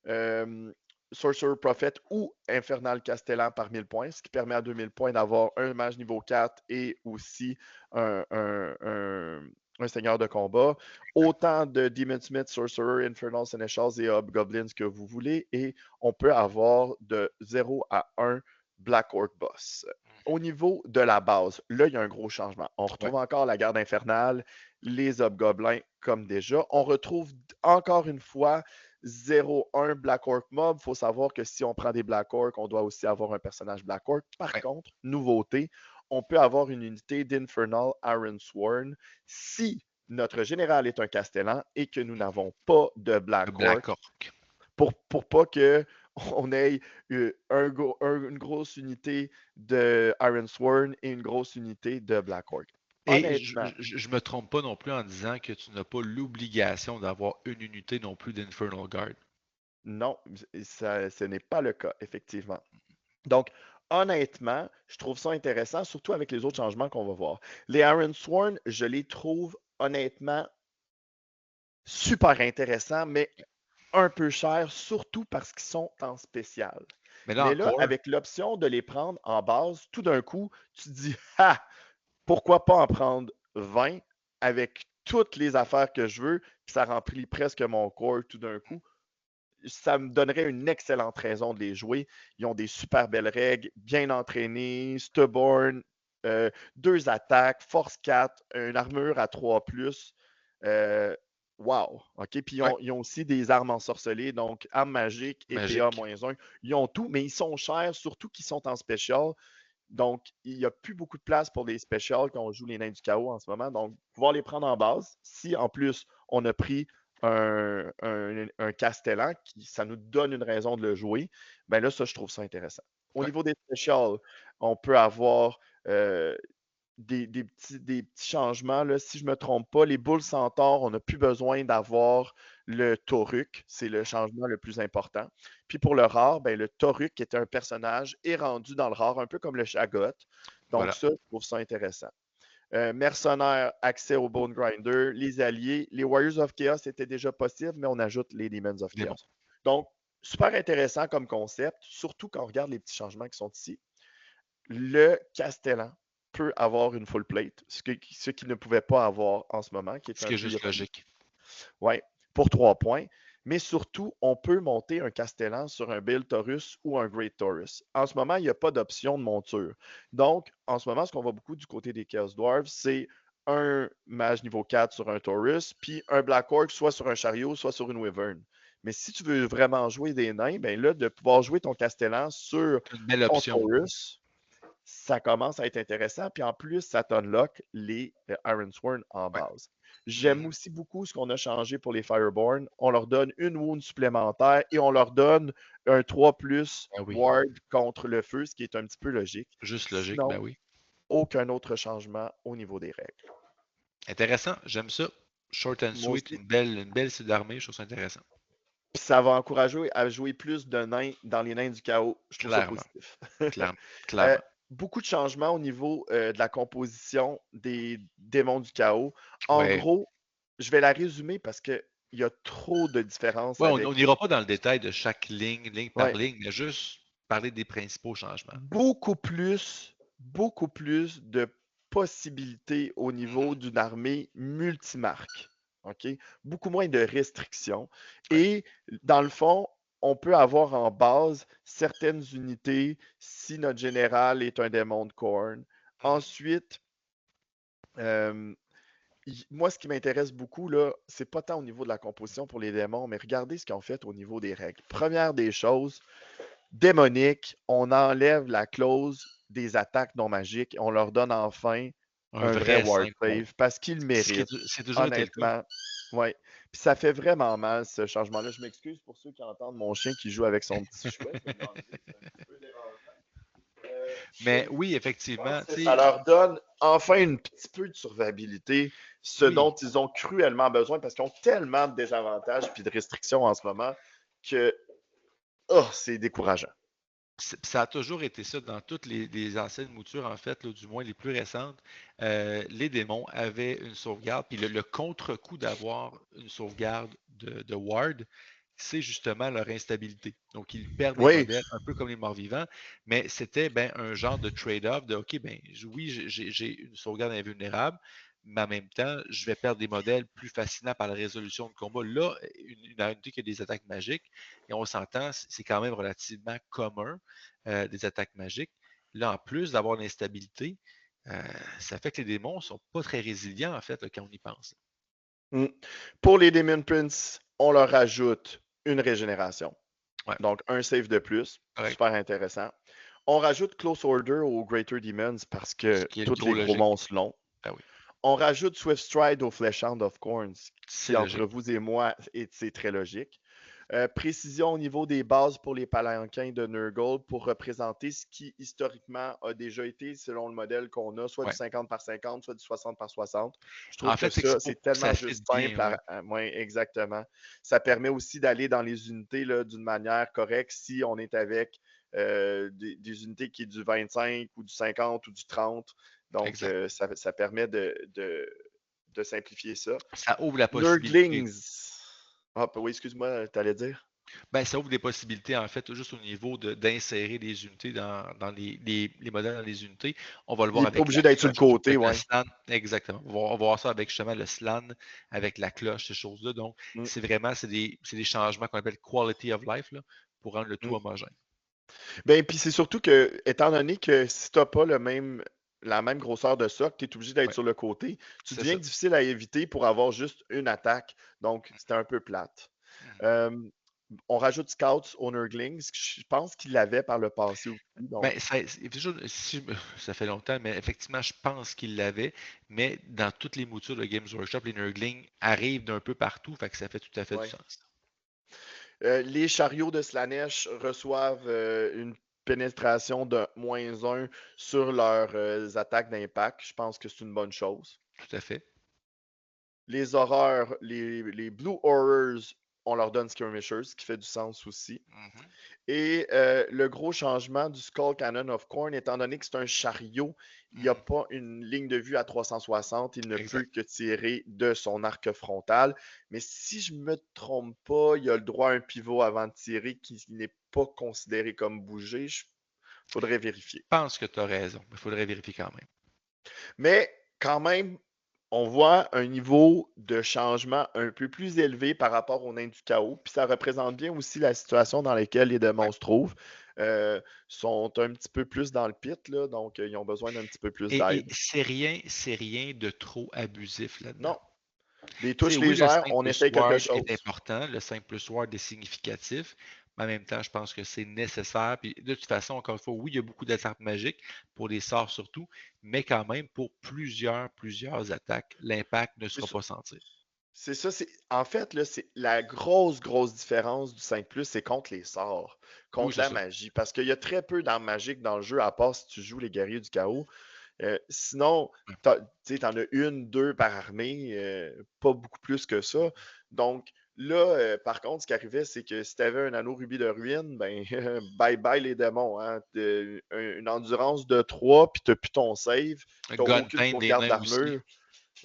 S2: euh, Sorcerer Prophet ou Infernal Castellan par 1000 points, ce qui permet à 2000 points d'avoir un mage niveau 4 et aussi un seigneur de combat. Autant de Demon Smith, Sorcerer, Infernal Seneschals et Hobgoblins que vous voulez. Et on peut avoir de 0 à 1 Black Orc Boss. Au niveau de la base, là, il y a un gros changement. On
S1: Ouais.
S2: retrouve encore la garde infernale, les hobgoblins comme déjà. On retrouve encore une fois 0-1 Black Orc Mob. Il faut savoir que si on prend des Black Orc, on doit aussi avoir un personnage Black Orc. Par
S1: Ouais.
S2: contre, nouveauté, on peut avoir une unité d'Infernal Iron Sworn si notre général est un Castellan et que nous n'avons pas de
S1: Le
S2: Black Orc
S1: Black Orc.
S2: pour pas que on ait une grosse unité de Iron Sworn et une grosse unité de Black Orc.
S1: Et
S2: Honnêtement,
S1: je me trompe pas non plus en disant que tu n'as pas l'obligation d'avoir une unité non plus d'Infernal Guard.
S2: non, ce n'est pas le cas, effectivement. Donc, honnêtement, je trouve ça intéressant, surtout avec les autres changements qu'on va voir. Les Iron Sworn, je les trouve honnêtement super intéressants, mais un peu chers, surtout parce qu'ils sont en spécial.
S1: Mais là
S2: Mais là,
S1: encore,
S2: avec l'option de les prendre en base, tout d'un coup, tu te dis, ah, pourquoi pas en prendre 20 avec toutes les affaires que je veux, puis ça remplit presque mon corps tout d'un coup. Ça me donnerait une excellente raison de les jouer. Ils ont des super belles règles, bien entraînés, stubborn, 2 attaques, force 4, une armure à 3+. Euh, wow! OK. Puis
S1: ouais,
S2: ils ont aussi des armes ensorcelées, donc armes magiques et
S1: magique.
S2: PA-1. Ils ont tout, mais ils sont chers, surtout qu'ils sont en special. Donc, il n'y a plus beaucoup de place pour les specials quand on joue les nains du chaos en ce moment. Donc, pouvoir les prendre en base. Si en plus on a pris un Castellan, ça nous donne une raison de le jouer, ben là, ça, je trouve ça intéressant. Au
S1: Ouais.
S2: niveau des specials, on peut avoir des petits changements. Là. Si je ne me trompe pas, les boules centaures, on n'a plus besoin d'avoir le Toruk. C'est le changement le plus important. Puis pour le rare, ben, le Toruk, qui était un personnage, est rendu dans le rare, un peu comme le Shagot. Donc
S1: Voilà.
S2: ça, je trouve ça intéressant. Mercenaires, accès au Bone Grinder, les alliés. Les Warriors of Chaos étaient déjà possibles, mais on ajoute les Demons of
S1: Démon.
S2: Chaos. Donc, super intéressant comme concept, surtout quand on regarde les petits changements qui sont ici. Le Castellan peut avoir une full plate, ce qu'il ne pouvait pas avoir en ce moment, qui est
S1: Ce
S2: un
S1: qui est
S2: peu
S1: juste
S2: ironique.
S1: logique.
S2: Ouais, pour 3 points. Mais surtout, on peut monter un Castellan sur un Build Taurus ou un Great Taurus. En ce moment, il n'y a pas d'option de monture. Donc, en ce moment, ce qu'on voit beaucoup du côté des Chaos Dwarves, c'est un mage niveau 4 sur un Taurus, puis un Black Orc soit sur un chariot, soit sur une Wyvern. Mais si tu veux vraiment jouer des nains, ben là, de pouvoir jouer ton Castellan sur
S1: C'est une belle
S2: ton
S1: option.
S2: Taurus, ça commence à être intéressant. Puis en plus, ça t'unlock les Iron Sworn en
S1: Ouais.
S2: base. J'aime
S1: Mhm.
S2: aussi beaucoup ce qu'on a changé pour les Fireborn. On leur donne une wound supplémentaire et on leur donne un 3
S1: Ben oui.
S2: ward contre le feu, ce qui est un petit peu logique.
S1: Juste logique, ben
S2: Sinon,
S1: oui.
S2: aucun autre changement au niveau des règles.
S1: Intéressant, j'aime ça. Short and
S2: Moi
S1: sweet,
S2: aussi.
S1: une belle style d'armée, je trouve ça intéressant.
S2: Puis ça va encourager à jouer plus de nains dans les nains du chaos. Je trouve ça
S1: Clairement,
S2: positif.
S1: clairement,
S2: Euh,
S1: clairement.
S2: beaucoup de changements au niveau de la composition des démons du chaos. En
S1: Ouais.
S2: gros, je vais la résumer parce qu'il y a trop de différences
S1: Ouais, on
S2: avec.
S1: n'ira pas dans le détail de chaque ligne, ligne par
S2: Ouais,
S1: ligne, mais juste parler des principaux changements.
S2: beaucoup plus de possibilités au niveau
S1: Mhm.
S2: d'une armée multimarque. OK? Beaucoup moins de restrictions.
S1: Ouais.
S2: Et dans le fond, on peut avoir en base certaines unités si notre général est un démon de Khorne.
S1: Mhm.
S2: Ensuite, euh, moi, ce qui m'intéresse beaucoup, là, c'est pas tant au niveau de la composition pour les démons, mais regardez ce qu'ils ont fait au niveau des règles. Première des choses, démonique, on enlève la clause des attaques non magiques, on leur donne enfin
S1: Un
S2: un vrai
S1: vrai
S2: ward
S1: 5 points.
S2: save parce qu'ils le méritent.
S1: C'est toujours été le cas.
S2: Honnêtement, ouais. Puis ça fait vraiment mal ce changement-là. Je m'excuse pour ceux qui entendent mon chien qui joue avec son petit chouette. Je vais l'enlever, c'est un petit peu dérangeant.
S1: Mais
S2: Mais
S1: oui, effectivement, tu
S2: ça
S1: sais,
S2: leur donne enfin un petit peu de survivabilité, ce dont
S1: oui,
S2: ils ont cruellement besoin parce qu'ils ont tellement de désavantages et de restrictions en ce moment que oh, c'est décourageant.
S1: ça a toujours été ça dans toutes les anciennes moutures, en fait, là, du moins les plus récentes. Les démons avaient une sauvegarde, puis le contre-coup d'avoir une sauvegarde de Ward, c'est justement leur instabilité. Donc, ils perdent des
S2: Oui,
S1: modèles, un peu comme les morts-vivants, mais c'était ben, un genre de trade-off de OK, ben, oui, j'ai une sauvegarde invulnérable, mais en même temps, je vais perdre des modèles plus fascinants par la résolution de combat. Là, une unité qui a des attaques magiques, et on s'entend, c'est quand même relativement commun, des attaques magiques. Là, en plus d'avoir l'instabilité, euh, ça fait que les démons ne sont pas très résilients, en fait, là, quand on y pense.
S2: mm. Pour les Demon Prince, on leur ajoute une régénération.
S1: Ouais,
S2: Donc, un save de plus.
S1: correct.
S2: Super intéressant. On rajoute Close Order aux Greater Demons parce
S1: Ce
S2: que
S1: qui est le
S2: tous
S1: gros
S2: les gros
S1: logique.
S2: monstres l'ont.
S1: Ah oui.
S2: On rajoute Swift Stride au Fleshhound of Corns,
S1: C'est
S2: qui entre
S1: logique.
S2: vous et moi, c'est très logique. Précision au niveau des bases pour les palanquins de Nurgle pour représenter ce qui historiquement a déjà été selon le modèle qu'on a, soit du
S1: Ouais.
S2: 50 par 50, soit du 60 par 60. Je trouve
S1: En
S2: que
S1: fait, c'est que
S2: ça, c'est tellement
S1: ça fit
S2: juste
S1: bien,
S2: simple.
S1: ouais.
S2: Ouais, exactement. Ça permet aussi d'aller dans les unités là, d'une manière correcte si on est avec des unités qui est du 25 ou du 50 ou du 30. Donc,
S1: Exact.
S2: ça permet de simplifier ça.
S1: Ça ouvre la possibilité.
S2: Nerdlings. Ah, oui, excuse-moi, t'allais dire?
S1: Ben, ça ouvre des possibilités, en fait, juste au niveau d'insérer des unités dans les modèles dans les unités. On va le
S2: Il
S1: voir
S2: n'est pas
S1: avec
S2: obligé
S1: la
S2: d'être sur le
S1: cloche,
S2: côté,
S1: avec le
S2: ouais.
S1: slan. Exactement. On va voir ça avec justement le slan, avec la cloche, ces choses-là. Donc,
S2: Mm,
S1: c'est des changements qu'on appelle quality of life là, pour rendre le tout
S2: mm.
S1: homogène.
S2: Ben, puis c'est surtout que, étant donné que si tu n'as pas la même grosseur de socle, tu es obligé d'être
S1: Ouais,
S2: sur le côté, tu
S1: c'est
S2: deviens
S1: ça.
S2: difficile à éviter pour avoir juste une attaque. Donc, c'était un peu plate.
S1: Mhm.
S2: Euh, on rajoute Scouts au Nurglings. Je pense qu'il l'avait par le passé aussi. Donc,
S1: Ben, ça fait longtemps, mais effectivement, je pense qu'il l'avait. Mais dans toutes les moutures de Games Workshop, les Nurglings arrivent d'un peu partout, fait que ça fait tout à fait du
S2: ouais.
S1: sens.
S2: Les chariots de Slanesh reçoivent une pénétration de -1 sur leurs attaques d'impact. Je pense que c'est une bonne chose.
S1: Tout à fait.
S2: Les horreurs, les Blue Horrors, on leur donne Skirmishers, ce qui fait du sens aussi.
S1: Mhm.
S2: Et le gros changement du Skull Cannon of Corn, étant donné que c'est un chariot, il n'y a
S1: Mhm.
S2: pas une ligne de vue à 360, il ne peut
S1: Exact.
S2: que tirer de son arc frontal. Mais si je ne me trompe pas, il a le droit à un pivot avant de tirer qui n'est pas considéré comme bougé. Il faudrait vérifier.
S1: Je pense que tu as raison, mais il faudrait vérifier quand même.
S2: Mais quand même, on voit un niveau de changement un peu plus élevé par rapport au nain du chaos. Puis ça représente bien aussi la situation dans laquelle les
S1: Ouais.
S2: démons se trouvent. Sont un petit peu plus dans le pit, là, donc ils ont besoin d'un petit peu plus
S1: Et
S2: d'aide.
S1: c'est rien de trop abusif là-dedans.
S2: Non, des
S1: Tu sais,
S2: touches
S1: oui, le
S2: légères,
S1: 5
S2: on
S1: plus
S2: essaye quelque
S1: Ward est
S2: chose.
S1: important, le 5 plus Ward est significatif, mais en même temps, je pense que c'est nécessaire. Puis de toute façon, encore une fois, oui, il y a beaucoup d'attaques magiques, pour les sorts surtout, mais quand même, pour plusieurs attaques, l'impact ne
S2: C'est
S1: sera
S2: ça.
S1: pas senti.
S2: C'est ça, en fait, là, c'est la grosse différence du 5+, c'est contre les sorts,
S1: Oui,
S2: contre
S1: c'est
S2: la
S1: ça.
S2: magie. Parce qu'il y a très peu d'armes magiques dans le jeu, à part si tu joues les guerriers du chaos. Sinon,
S1: Ouais.
S2: tu en as une, deux par armée, pas beaucoup plus que ça. Donc là, par contre, ce qui arrivait, c'est que si tu avais un anneau rubis de ruine, ben bye bye les démons. Hein. Une endurance de 3, puis tu n'as plus ton save, tu n'as aucune
S1: Gunpain des
S2: sauvegarde
S1: nains aussi.
S2: d'armure.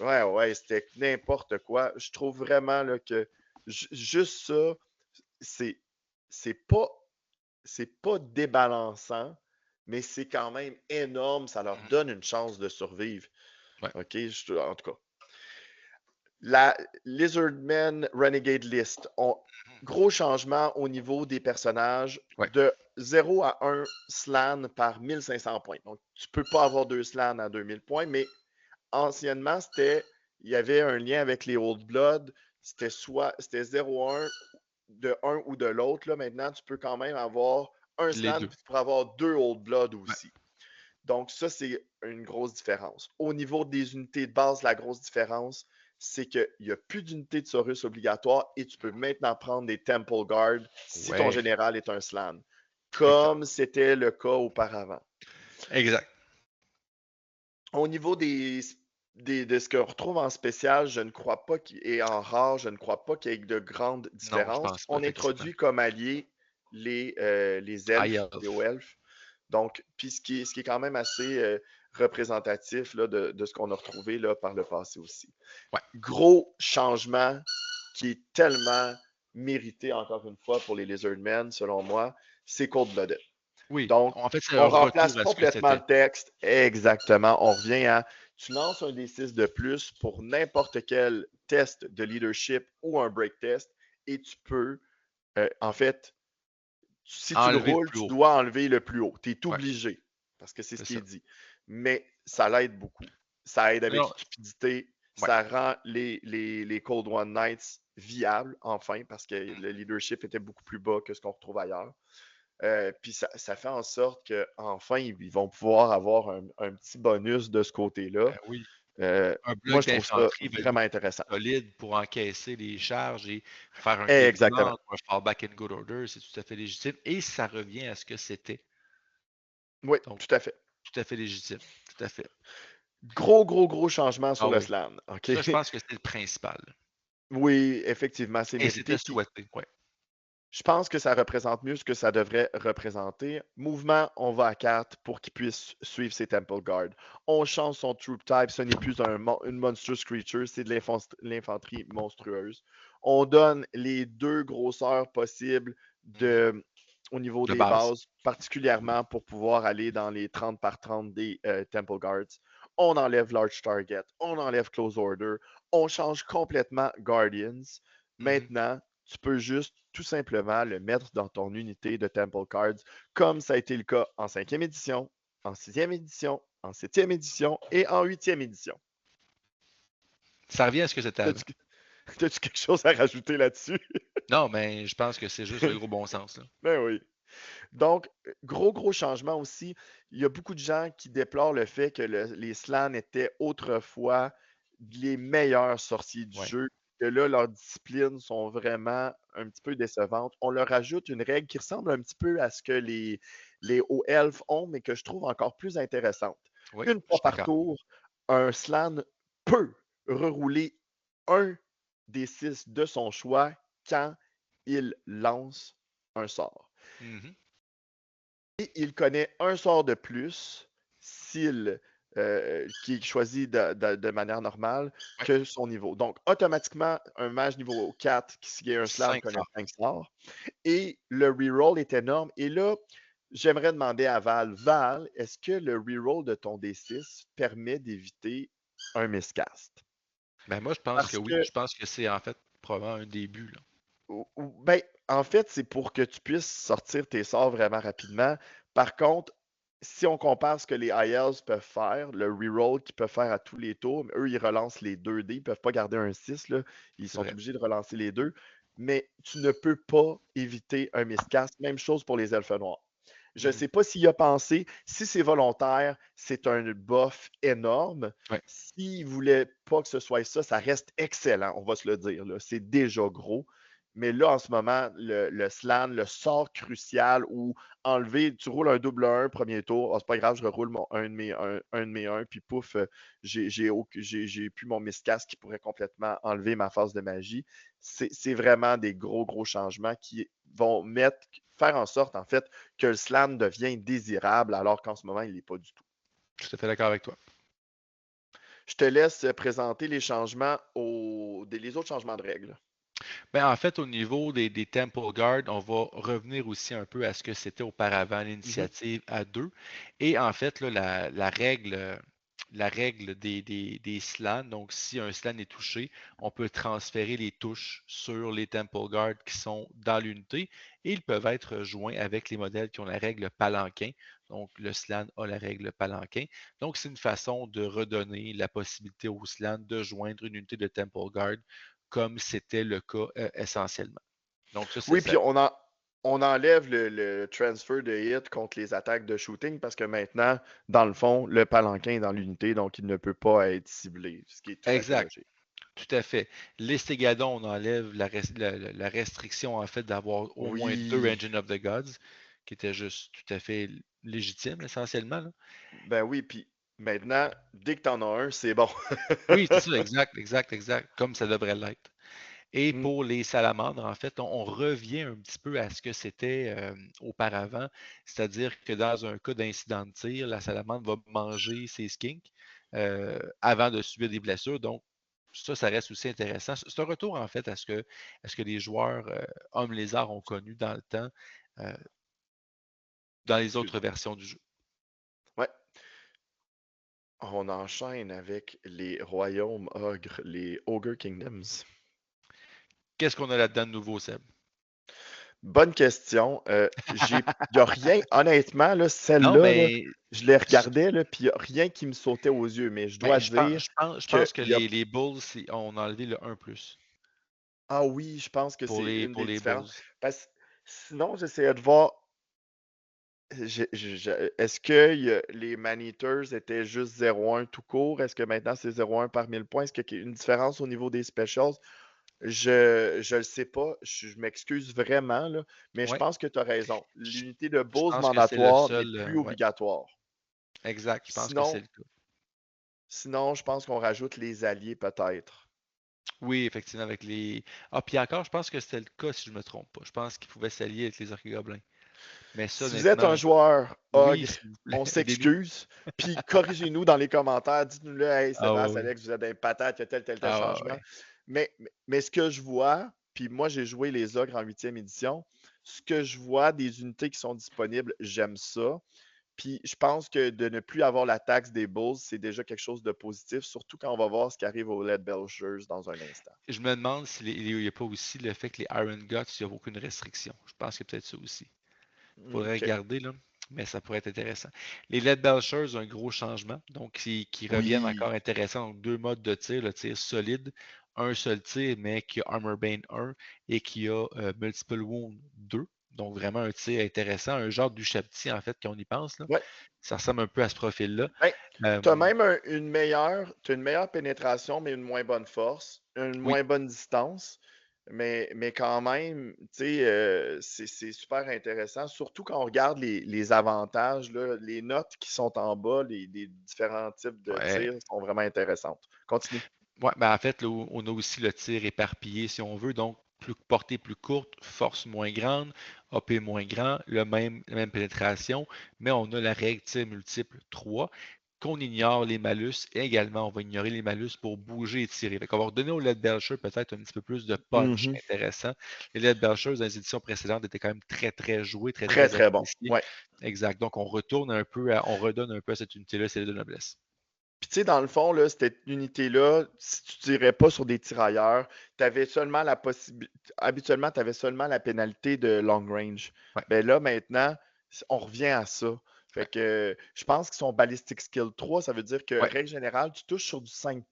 S2: Ouais, ouais, c'était n'importe quoi. Je trouve vraiment là, que juste ça, c'est c'est pas c'est pas débalançant, mais c'est quand même énorme. Ça leur
S1: Mhm.
S2: donne une chance de survivre.
S1: Ouais.
S2: OK? En tout cas. La Lizardman Renegade List. Gros changement au niveau des personnages
S1: Ouais.
S2: de 0 à 1 slan par 1500 points. Donc, tu peux pas avoir deux slans à 2000 points, mais anciennement, il y avait un lien avec les Old Blood. C'était 0-1 de un ou de l'autre. Là, maintenant, tu peux quand même avoir un
S1: Les
S2: slan
S1: deux.
S2: puis tu pourras avoir deux Old Blood
S1: Ouais.
S2: aussi. Donc, ça, c'est une grosse différence. Au niveau des unités de base, la grosse différence, c'est qu'il n'y a plus d'unités de Saurus obligatoire et tu peux maintenant prendre des Temple Guard si ton
S1: Ouais.
S2: général est un slan,
S1: Exact.
S2: comme c'était le cas auparavant.
S1: Exact.
S2: Au niveau de ce qu'on retrouve en spécial, je ne crois pas et en rare, je ne crois pas qu'il y ait de grandes
S1: Non, je
S2: différences.
S1: pense pas,
S2: On
S1: effectivement.
S2: introduit comme alliés les
S1: High
S2: elfes, les hauts
S1: Elf.
S2: elfes. Donc, puis ce qui est quand même assez représentatif là, de ce qu'on a retrouvé là, par le passé aussi.
S1: Ouais.
S2: Gros changement qui est tellement mérité, encore une fois, pour les Lizardmen, selon moi, c'est Cold-Blooded.
S1: Oui.
S2: Donc,
S1: En fait, c'est un
S2: on remplace
S1: retour à ce que
S2: complètement
S1: c'était.
S2: le texte. Exactement. On revient à tu lances un D6 de plus pour n'importe quel test de leadership ou un break test et tu peux, en fait, si tu le
S1: Enlever le
S2: roules,
S1: plus
S2: tu
S1: haut.
S2: dois enlever le plus haut. Tu es
S1: Ouais,
S2: obligé parce que c'est ce
S1: c'est
S2: qui est
S1: ça.
S2: dit. Mais ça l'aide beaucoup. Ça aide avec
S1: Non,
S2: cupidité.
S1: ouais.
S2: Ça rend les Cold One Knights viables, enfin, parce que le leadership était beaucoup plus bas que ce qu'on retrouve ailleurs. Puis ça fait en sorte qu'enfin, ils vont pouvoir avoir un petit bonus de ce côté-là.
S1: Ben oui.
S2: Euh,
S1: Un
S2: Moi,
S1: bloc
S2: je trouve ça
S1: d'infanterie va être
S2: vraiment
S1: beaucoup
S2: intéressant.
S1: plus solide pour encaisser les charges et faire un game
S2: Exactement.
S1: plan ou un fallback in good order, c'est tout à fait légitime. Et ça revient à ce que c'était.
S2: Oui,
S1: Donc,
S2: tout à fait.
S1: tout à fait légitime. Tout à fait.
S2: Gros changement
S1: Ah
S2: sur le
S1: oui.
S2: slan. OK?
S1: Ça, je pense que c'est le principal.
S2: Oui, effectivement, c'est
S1: Et
S2: mérité.
S1: c'était
S2: Puis
S1: souhaité. Ouais.
S2: je pense que ça représente mieux ce que ça devrait représenter. Mouvement, on va à 4 pour qu'il puisse suivre ses Temple Guard. On change son troop type, ce n'est plus une monstrous creature, c'est de l'infanterie monstrueuse. On donne les deux grosseurs possibles
S1: Mhm.
S2: au niveau
S1: De
S2: des
S1: base.
S2: bases, particulièrement pour pouvoir aller dans les 30 par 30 des Temple Guards. On enlève Large Target, on enlève Close Order, on change complètement Guardians.
S1: Mhm.
S2: Maintenant, tu peux juste tout simplement le mettre dans ton unité de Temple Cards, comme ça a été le cas en 5e édition, en 6e édition, en 7e édition et en 8e édition.
S1: Ça revient à ce que c'était avant.
S2: As-tu as-tu quelque chose à rajouter là-dessus?
S1: Non, mais je pense que c'est juste le gros bon sens, là.
S2: Ben oui. Donc, gros changement aussi. Il y a beaucoup de gens qui déplorent le fait que les slans étaient autrefois les meilleurs sorciers du
S1: Ouais.
S2: jeu, que là, leurs disciplines sont vraiment un petit peu décevantes. On leur ajoute une règle qui ressemble un petit peu à ce que les hauts elfes ont, mais que je trouve encore plus intéressante.
S1: Oui,
S2: Une
S1: je
S2: fois
S1: suis
S2: par
S1: d'accord.
S2: tour, un slan peut rerouler un des 6 de son choix quand il lance un sort.
S1: Mhm.
S2: Et il connaît un sort de plus s'il qui est choisi de manière normale
S1: Ouais.
S2: que son niveau. Donc, automatiquement, un mage niveau 4 qui est un slam
S1: 5
S2: connaît
S1: sorts.
S2: 5 sorts. Et le reroll est énorme. Et là, j'aimerais demander à Val, Val, est-ce que le reroll de ton D6 permet d'éviter un miscast?
S1: Ben moi, je pense que
S2: Parce
S1: oui.
S2: que,
S1: Je pense que c'est en fait probablement un début, là.
S2: ben, en fait, c'est pour que tu puisses sortir tes sorts vraiment rapidement. Par contre, si on compare ce que les ILs peuvent faire, le reroll qu'ils peuvent faire à tous les tours, mais eux, ils relancent les 2D, ils ne peuvent pas garder un 6, là. Ils
S1: C'est
S2: sont
S1: vrai.
S2: obligés de relancer les deux. Mais tu ne peux pas éviter un miscast. Même chose pour les elfes noirs. Je ne
S1: Mhm.
S2: sais pas s'il a pensé. Si c'est volontaire, c'est un buff énorme.
S1: Ouais.
S2: S'il ne voulait pas que ce soit ça, ça reste excellent, on va se le dire, là. C'est déjà gros. Mais là, en ce moment, le slan, le sort crucial où enlever, tu roules un double 1 premier tour, oh, c'est pas grave, je reroule un de mes 1, puis pouf, j'ai plus mon miscast qui pourrait complètement enlever ma phase de magie. C'est vraiment des gros changements qui vont faire en sorte, en fait, que le slan devient désirable alors qu'en ce moment, il n'est pas du tout.
S1: Je suis tout à fait d'accord avec toi.
S2: Je te laisse présenter les changements, les autres changements de règles.
S1: Ben, en fait, au niveau des Temple Guard, on va revenir aussi un peu à ce que c'était auparavant
S2: Mhm.
S1: l'initiative à deux. Et en fait, là, la règle des slans, donc si un slan est touché, on peut transférer les touches sur les Temple Guard qui sont dans l'unité et ils peuvent être joints avec les modèles qui ont la règle palanquin. Donc, le slan a la règle palanquin. Donc, c'est une façon de redonner la possibilité au slan de joindre une unité de Temple Guard comme c'était le cas essentiellement. Donc, ça,
S2: Oui, puis on enlève le transfer de hit contre les attaques de shooting parce que maintenant, dans le fond, le palanquin est dans l'unité, donc il ne peut pas être ciblé, ce qui est tout à fait
S1: exact,
S2: logique.
S1: tout à fait. L'Estégadon, on enlève la restriction, en fait, d'avoir au moins deux
S2: Oui,
S1: Engine of the Gods, qui était juste tout à fait légitime, essentiellement, là.
S2: ben oui, puis maintenant, dès que tu en as un, c'est bon.
S1: Oui, c'est ça, exact, exact, exact, comme ça devrait l'être. Et
S2: Mm.
S1: pour les salamandres, en fait, on revient un petit peu à ce que c'était auparavant, c'est-à-dire que dans un cas d'incident de tir, la salamandre va manger ses skinks avant de subir des blessures. Donc, ça reste aussi intéressant. C'est un retour, en fait, à ce que les joueurs hommes lézards ont connu dans le temps, euh, dans les autres
S2: Excuse-moi.
S1: versions du jeu.
S2: Ouais, on enchaîne avec les royaumes ogres, les Ogre Kingdoms.
S1: Qu'est-ce qu'on a là-dedans de nouveau, Seb?
S2: Bonne question. Il n'y a rien, honnêtement, là,
S1: Non,
S2: celle-là, là,
S1: mais
S2: je les
S1: je,
S2: regardais, là, puis il n'y a rien qui me sautait aux yeux, mais je
S1: ben,
S2: dois
S1: je pense,
S2: dire
S1: je pense, je
S2: qu'il
S1: pense que
S2: y a.
S1: les Bulls, on a enlevé le 1+,
S2: Ah oui, je pense que
S1: pour
S2: c'est
S1: les,
S2: une
S1: pour
S2: des
S1: les
S2: différences.
S1: Bulls.
S2: Parce sinon, j'essayais de voir. Est-ce que les Man-Eaters étaient juste 0-1 tout court? Est-ce que maintenant c'est 0-1 par 1000 points? Est-ce qu'il y a une différence au niveau des specials? Je le sais pas. Je m'excuse vraiment, là, mais je
S1: Oui,
S2: pense que tu as raison.
S1: je,
S2: L'unité de
S1: je
S2: Bulls
S1: pense que c'est le
S2: mandatoire n'est
S1: seul.
S2: plus
S1: Ouais,
S2: obligatoire.
S1: exact, je pense que c'est
S2: Sinon,
S1: le cas.
S2: sinon, je pense qu'on rajoute les alliés peut-être.
S1: Oui, effectivement, avec les. Ah, puis encore, je pense que c'était le cas si je me trompe pas. Je pense qu'ils pouvaient s'allier avec les Orques-Gobelins. Mais ça,
S2: Si vous êtes un
S1: honnêtement,
S2: joueur
S1: oui,
S2: ogre,
S1: s'il vous plaît,
S2: on
S1: aidez-nous.
S2: s'excuse, puis corrigez-nous dans les commentaires. Dites-nous-le, hey
S1: Ah ouais,
S2: Sébastien,
S1: ouais.
S2: Alex, vous êtes un patate, il y a tel
S1: Ah ouais,
S2: changement.
S1: ouais.
S2: Mais ce que je vois, puis moi j'ai joué les ogres en 8e édition, ce que je vois des unités qui sont disponibles, j'aime ça. Puis je pense que de ne plus avoir la taxe des Bulls, c'est déjà quelque chose de positif, surtout quand on va voir ce qui arrive aux Lead Belchers dans un instant.
S1: Je me demande s'il n'y a pas aussi le fait que les Iron Guts, il n'y a aucune restriction. Je pense que peut-être ça aussi. Faudrait
S2: OK.
S1: regarder, là. Mais ça pourrait être intéressant. Les LED Belchers, un gros changement. Donc, qui reviennent
S2: Oui.
S1: encore intéressants. Donc, deux modes de tir. Le tir solide, un seul tir, mais qui a Armor Bane 1 et qui a Multiple Wound 2. Donc, vraiment un tir intéressant. Un genre du Shabti, en fait, quand on y pense, là.
S2: Ouais.
S1: Ça ressemble un peu à ce profil-là.
S2: Ben,
S1: Euh,
S2: tu as même t'as une meilleure pénétration, mais une moins bonne force, une
S1: oui,
S2: moins bonne distance. Mais quand même, tu sais, c'est super intéressant, surtout quand on regarde les avantages, là, les notes qui sont en bas, les différents types de
S1: ouais.
S2: tirs sont vraiment intéressantes. Continue.
S1: Ouais, ben en fait, là, on a aussi le tir éparpillé, si on veut. Donc, portée plus courte, force moins grande, AP moins grand, la même pénétration, mais on a la règle tir multiple 3 qu'on ignore les malus et également on va ignorer les malus pour bouger et tirer. Fait qu'on va redonner au LED Belcher peut-être un petit peu plus de punch
S2: Mhm.
S1: intéressant. Les LED Belchers dans les éditions précédentes étaient quand même très très joués, très
S2: Très,
S1: très
S2: très bon.
S1: appréciés.
S2: Ouais.
S1: Exact. Donc on on redonne un peu à cette unité-là, c'est de noblesse.
S2: Puis tu sais, dans le fond, là, cette unité-là, si tu tirais pas sur des tirailleurs, tu avais seulement la possibilité. Habituellement, tu avais seulement la pénalité de long range.
S1: Ouais,
S2: Ben là, maintenant, on revient à ça. Fait
S1: ouais,
S2: que je pense qu'ils sont Ballistic Skill 3. Ça veut dire que,
S1: ouais.
S2: règle générale, tu touches sur du 5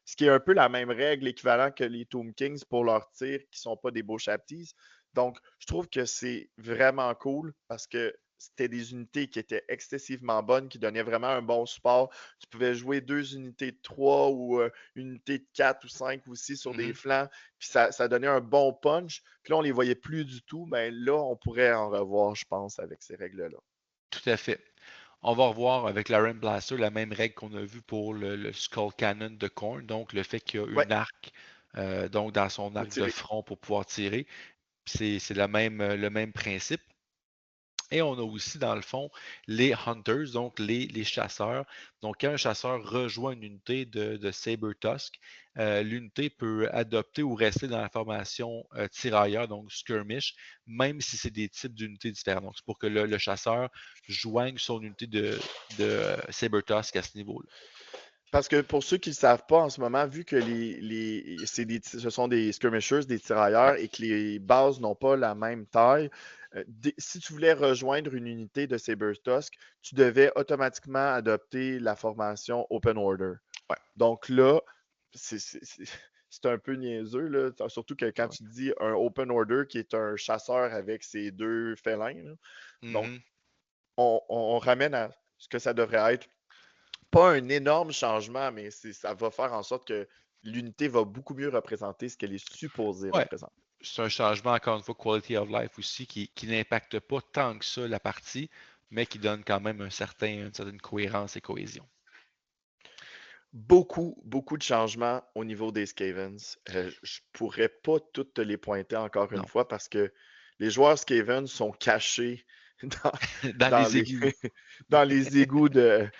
S2: ce qui est un peu la même règle, équivalent que les Tomb Kings pour leurs tirs qui sont pas des beaux Shapties. Donc, je trouve que c'est vraiment cool parce que c'était des unités qui étaient excessivement bonnes, qui donnaient vraiment un bon support. Tu pouvais jouer deux unités de 3 ou une unité de 4 ou 5 aussi sur des
S1: Mhm.
S2: flancs, puis ça donnait un bon punch. Puis là, on les voyait plus du tout. Mais là, on pourrait en revoir, je pense, avec ces règles-là.
S1: Tout à fait. On va revoir avec l'Iron Blaster la même règle qu'on a vue pour le Skull Cannon de Korn, donc le fait qu'il y a
S2: Ouais,
S1: une arc donc dans son
S2: pour
S1: arc de
S2: tirer.
S1: front pour pouvoir tirer. C'est le même principe. Et on a aussi, dans le fond, les hunters, donc les chasseurs. Donc, quand un chasseur rejoint une unité de Saber Tusk, l'unité peut adopter ou rester dans la formation tirailleur, donc skirmish, même si c'est des types d'unités différents. Donc, c'est pour que le chasseur joigne son unité de Saber Tusk à ce niveau-là.
S2: Parce que pour ceux qui ne le savent pas en ce moment, vu que ce sont des skirmishers, des
S1: Ouais.
S2: tirailleurs, et que les bases n'ont pas la même taille, si tu voulais rejoindre une unité de Saber Tusk, tu devais automatiquement adopter la formation Open Order.
S1: Ouais,
S2: Donc là, c'est un peu niaiseux, là, surtout que quand
S1: ouais.
S2: tu dis un Open Order qui est un chasseur avec ses deux félins, là. Donc
S1: Mhm.
S2: on ramène à ce que ça devrait être. Pas un énorme changement, mais ça va faire en sorte que l'unité va beaucoup mieux représenter ce qu'elle est supposée
S1: Ouais.
S2: représenter.
S1: C'est un changement, encore une fois, quality of life aussi, qui n'impacte pas tant que ça la partie, mais qui donne quand même une certaine cohérence et cohésion.
S2: Beaucoup, beaucoup de changements au niveau des Skavens. Je pourrais pas toutes te les pointer encore une
S1: Non.
S2: fois parce que les joueurs Skaven sont cachés dans,
S1: Dans
S2: dans
S1: les
S2: les,
S1: égouts.
S2: dans les égouts
S1: Ouais.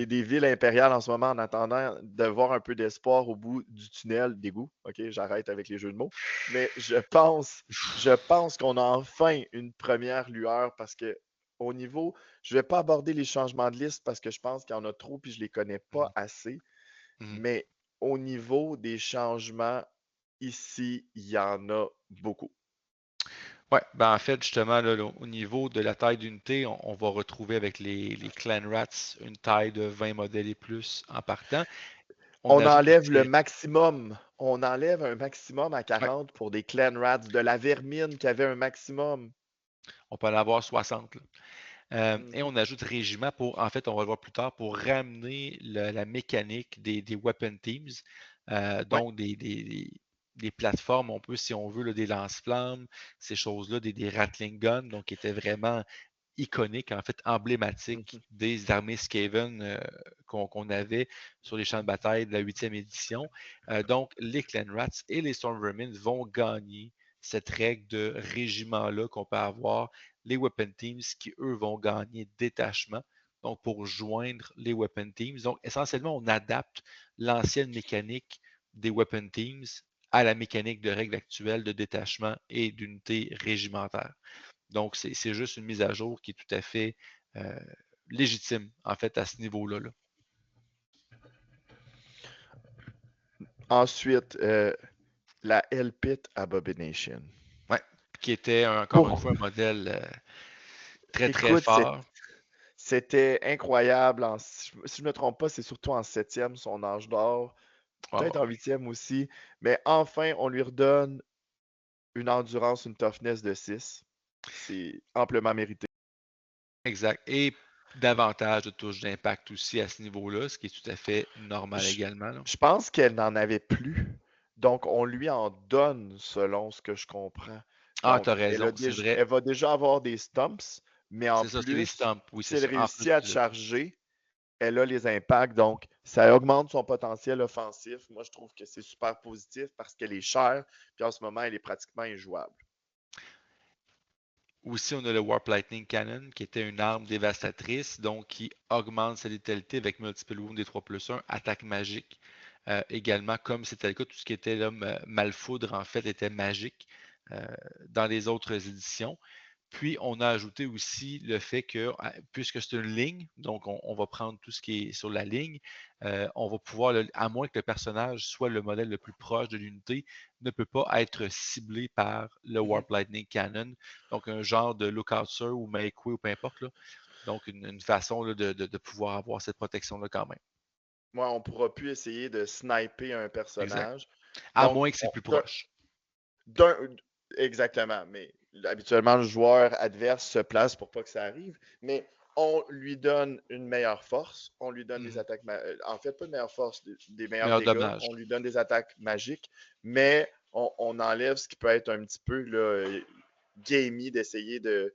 S2: des villes impériales en ce moment en attendant de voir un peu d'espoir au bout du tunnel d'égout. OK, j'arrête avec les jeux de mots. Mais je pense qu'on a enfin une première lueur parce que au niveau, je ne vais pas aborder les changements de liste parce que je pense qu'il y en a trop et je ne les connais pas
S1: Mhm.
S2: assez.
S1: Mhm.
S2: Mais au niveau des changements, ici, il y en a beaucoup.
S1: Ouais, ben en fait, justement, là, au niveau de la taille d'unité, on va retrouver avec les Clan Rats une taille de 20 modèles et plus en partant. On
S2: On
S1: ajoute
S2: enlève le
S1: aussi.
S2: maximum. On enlève un maximum à
S1: Ouais,
S2: 40 pour des clan rats, de la vermine qui avait un maximum.
S1: On peut en avoir 60. Là. Et
S2: Mhm.
S1: on ajoute régiment pour, en fait, on va le voir plus tard, pour ramener la mécanique des weapon teams,
S2: Ouais.
S1: donc des plateformes, on peut, si on veut, là, des lance-flammes, ces choses-là, des Ratling guns, donc qui étaient vraiment iconiques, en fait, emblématiques
S2: Mhm.
S1: des armées Skaven qu'on avait sur les champs de bataille de la 8e édition. Donc, les Clanrats et les Stormvermin vont gagner cette règle de régiment-là qu'on peut avoir les Weapon Teams qui, eux, vont gagner détachement. Donc, pour joindre les Weapon Teams. Donc, essentiellement, on adapte l'ancienne mécanique des Weapon Teams à la mécanique de règle actuelle de détachement et d'unité régimentaire. Donc, c'est juste une mise à jour qui est tout à fait euh, légitime, en fait, à ce niveau-là. Là.
S2: Ensuite, la Elpit Abomination.
S1: Ouais. Qui était, encore une
S2: Pour...
S1: fois, un modèle très, très
S2: Écoute,
S1: fort.
S2: c'était incroyable. Si je ne me trompe pas, c'est surtout en septième, son âge d'or. Peut-être
S1: Wow.
S2: en huitième aussi. Mais enfin, on lui redonne une endurance, une toughness de 6. C'est amplement mérité.
S1: Exact. Et davantage de touches d'impact aussi à ce niveau-là, ce qui est tout à fait normal
S2: Je,
S1: également. Là.
S2: je pense qu'elle n'en avait plus. Donc, on lui en donne selon ce que je comprends.
S1: Ah, tu as
S2: Donc,
S1: raison, c'est vrai.
S2: elle va déjà avoir des stumps, mais en
S1: C'est ça, c'est les
S2: plus,
S1: stumps. Oui,
S2: si
S1: c'est
S2: elle
S1: ça. En
S2: réussit
S1: plus,
S2: à
S1: tu
S2: te
S1: l'as.
S2: charger, elle a les impacts. Donc, ça augmente son potentiel offensif. Moi, je trouve que c'est super positif parce qu'elle est chère. Puis en ce moment, elle est pratiquement injouable.
S1: Aussi, on a le Warp Lightning Cannon, qui était une arme dévastatrice, donc qui augmente sa létalité avec Multiple Wound des 3+1, attaque magique. Également, comme c'était le cas, tout ce qui était là, Malfoudre, en fait, était magique euh, dans les autres éditions. Puis, on a ajouté aussi le fait que, puisque c'est une ligne, donc on va prendre tout ce qui est sur la ligne, on va pouvoir, à moins que le personnage soit le modèle le plus proche de l'unité, ne peut pas être ciblé par le
S2: Mhm.
S1: Warp Lightning Cannon. Donc, un genre de Lookout Sir ou Make Way ou peu importe. Là. Donc, une façon là, de pouvoir avoir cette protection-là quand même.
S2: Moi, on ne pourra plus essayer de sniper un
S1: Exact.
S2: personnage.
S1: À
S2: Donc,
S1: moins que c'est plus proche.
S2: d'un- exactement, mais habituellement, le joueur adverse se place pour pas que ça arrive. Mais on lui donne une meilleure force, on lui donne des
S1: Mhm.
S2: attaques, en fait, pas de meilleure force, des meilleurs
S1: Meilleur
S2: dégâts,
S1: dommage.
S2: on lui donne des attaques magiques, mais on enlève ce qui peut être un petit peu là, gamey d'essayer de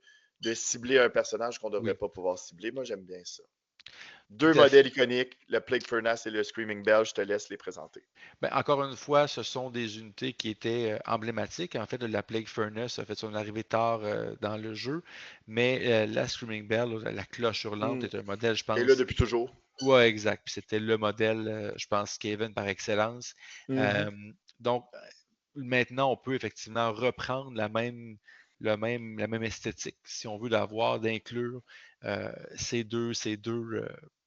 S2: cibler un personnage qu'on ne devrait
S1: Oui,
S2: pas pouvoir cibler. Moi, j'aime bien ça.
S1: tout
S2: Deux
S1: à fait.
S2: modèles iconiques, le Plague Furnace et le Screaming Bell, je te laisse les présenter.
S1: Ben, encore une fois, ce sont des unités qui étaient emblématiques. En fait, la Plague Furnace a fait son arrivée tard dans le jeu, mais la Screaming Bell, la cloche hurlante,
S2: Mm.
S1: est un modèle, je
S2: Et là,
S1: pense.
S2: depuis toujours.
S1: Ouais, exact. Puis c'était le modèle, je pense, Kevin par excellence.
S2: Mhm.
S1: Euh, donc, maintenant, on peut effectivement reprendre la même esthétique, si on veut l'avoir, d'inclure ces deux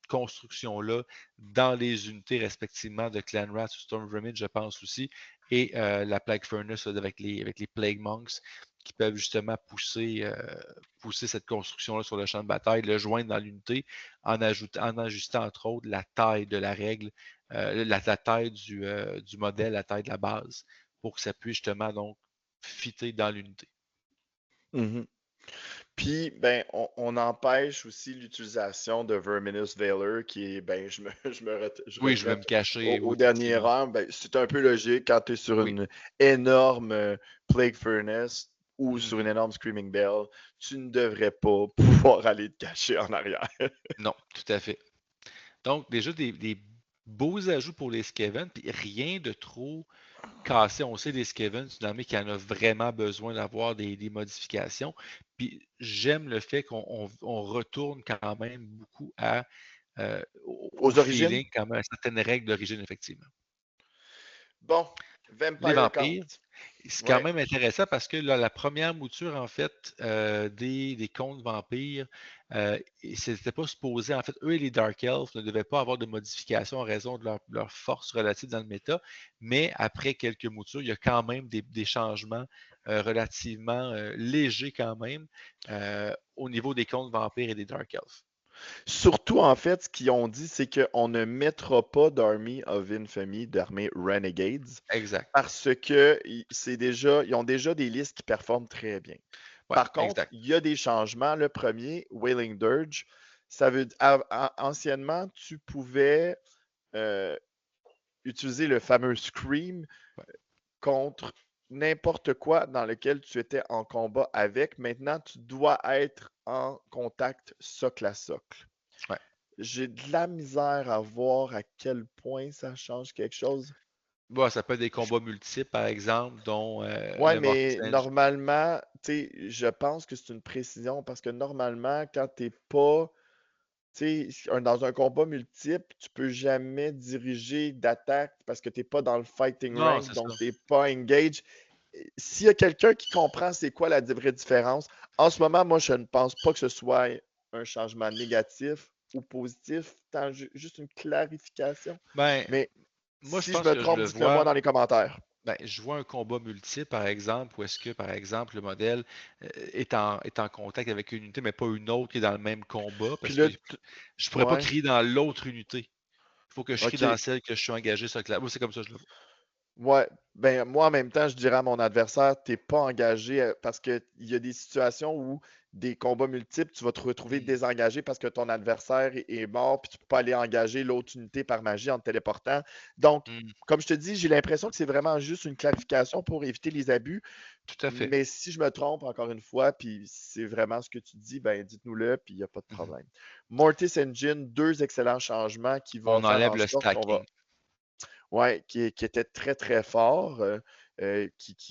S1: constructions-là dans les unités respectivement de Clanrats ou Stormvermid, je pense aussi, et la Plague Furnace avec les Plague Monks qui peuvent justement pousser cette construction-là sur le champ de bataille, le joindre dans l'unité en ajustant entre autres la taille de la règle, la taille du modèle, la taille de la base, pour que ça puisse justement donc fitter dans l'unité.
S2: Mhm. Puis, ben, on empêche aussi l'utilisation de Verminous Valor, qui est, ben, je
S1: Oui, je vais me
S2: regrette,
S1: cacher, oui,
S2: au dernier
S1: effectivement.
S2: rang, ben, c'est un peu logique quand tu es sur
S1: Oui.
S2: une énorme Plague Furnace ou sur une
S1: Mhm.
S2: énorme Screaming Bell, tu ne devrais pas pouvoir aller te cacher en arrière.
S1: Non, tout à fait. Donc, déjà des beaux ajouts pour les Skaven, puis rien de trop cassé. On sait, les Skaven, c'est une armée qui en a vraiment besoin d'avoir des modifications. Puis j'aime le fait qu'on retourne quand même beaucoup au
S2: Aux origines,
S1: feeling, quand même, à certaines règles d'origine, effectivement.
S2: bon,
S1: Les
S2: Vampire
S1: vampires,
S2: Count.
S1: c'est quand
S2: Ouais.
S1: même intéressant parce que là, la première mouture, en fait, des contes vampires, c'était pas supposé, en fait, eux et les Dark Elves ne devaient pas avoir de modification en raison de leur force relative dans le méta, mais après quelques moutures, il y a quand même des changements relativement légers quand même au niveau des contes vampires et des Dark Elves.
S2: Surtout, en fait, ce qu'ils ont dit, c'est qu'on ne mettra pas d'Army of Infamy, d'armée Renegades,
S1: Exact.
S2: parce que c'est déjà, ils ont déjà des listes qui performent très bien.
S1: Ouais,
S2: Par contre,
S1: exact.
S2: il y a des changements. Le premier, Wailing Dirge, ça veut dire, anciennement, tu pouvais euh, utiliser le fameux Scream
S1: Ouais.
S2: contre n'importe quoi dans lequel tu étais en combat avec. Maintenant, tu dois être en contact socle à socle.
S1: Ouais.
S2: J'ai de la misère à voir à quel point ça change quelque chose.
S1: Bon, ça peut être des combats multiples, par exemple, dont
S2: Ouais,
S1: le
S2: mais
S1: Mortis.
S2: normalement, tu sais, je pense que c'est une précision parce que normalement, quand t'es pas, tu sais, dans un combat multiple, tu peux jamais diriger d'attaque parce que t'es pas dans le fighting
S1: Non,
S2: rank,
S1: c'est
S2: donc
S1: ça.
S2: t'es pas engaged. S'il y a quelqu'un qui comprend c'est quoi la vraie différence, en ce moment, moi, je ne pense pas que ce soit un changement négatif ou positif, tant juste une clarification.
S1: Ben,
S2: Mais
S1: moi, je
S2: si je
S1: pense
S2: me
S1: que je
S2: trompe,
S1: le
S2: dites-le moi
S1: vois.
S2: dans les commentaires.
S1: Ben, je vois un combat multiple, par exemple, où est-ce que, par exemple, le modèle est en contact avec une unité, mais pas une autre qui est dans le même combat,
S2: Puis
S1: parce que
S2: là,
S1: je pourrais pas
S2: ouais,
S1: crier dans l'autre unité. Il faut que je crie
S2: OK.
S1: dans celle que je suis engagé sur la. Moi, c'est comme ça que je le vois.
S2: Ouais, ben moi en même temps, je dirais à mon adversaire, t'es pas engagé parce qu'il y a des situations où des combats multiples, tu vas te retrouver
S1: Hmm,
S2: désengagé parce que ton adversaire est mort, puis tu peux pas aller engager l'autre unité par magie en te téléportant. Donc,
S1: hmm,
S2: comme je te dis, j'ai l'impression que c'est vraiment juste une clarification pour éviter les abus.
S1: tout à fait.
S2: Mais si je me trompe, encore une fois, puis c'est vraiment ce que tu dis, ben dites-nous-le, puis il n'y a pas de
S1: Mhm.
S2: problème. Mortis Engine, deux excellents changements qui vont
S1: On
S2: faire
S1: enlève
S2: en
S1: le
S2: sorte qu'on va
S1: stacking.
S2: ouais, qui était très, très fort, qui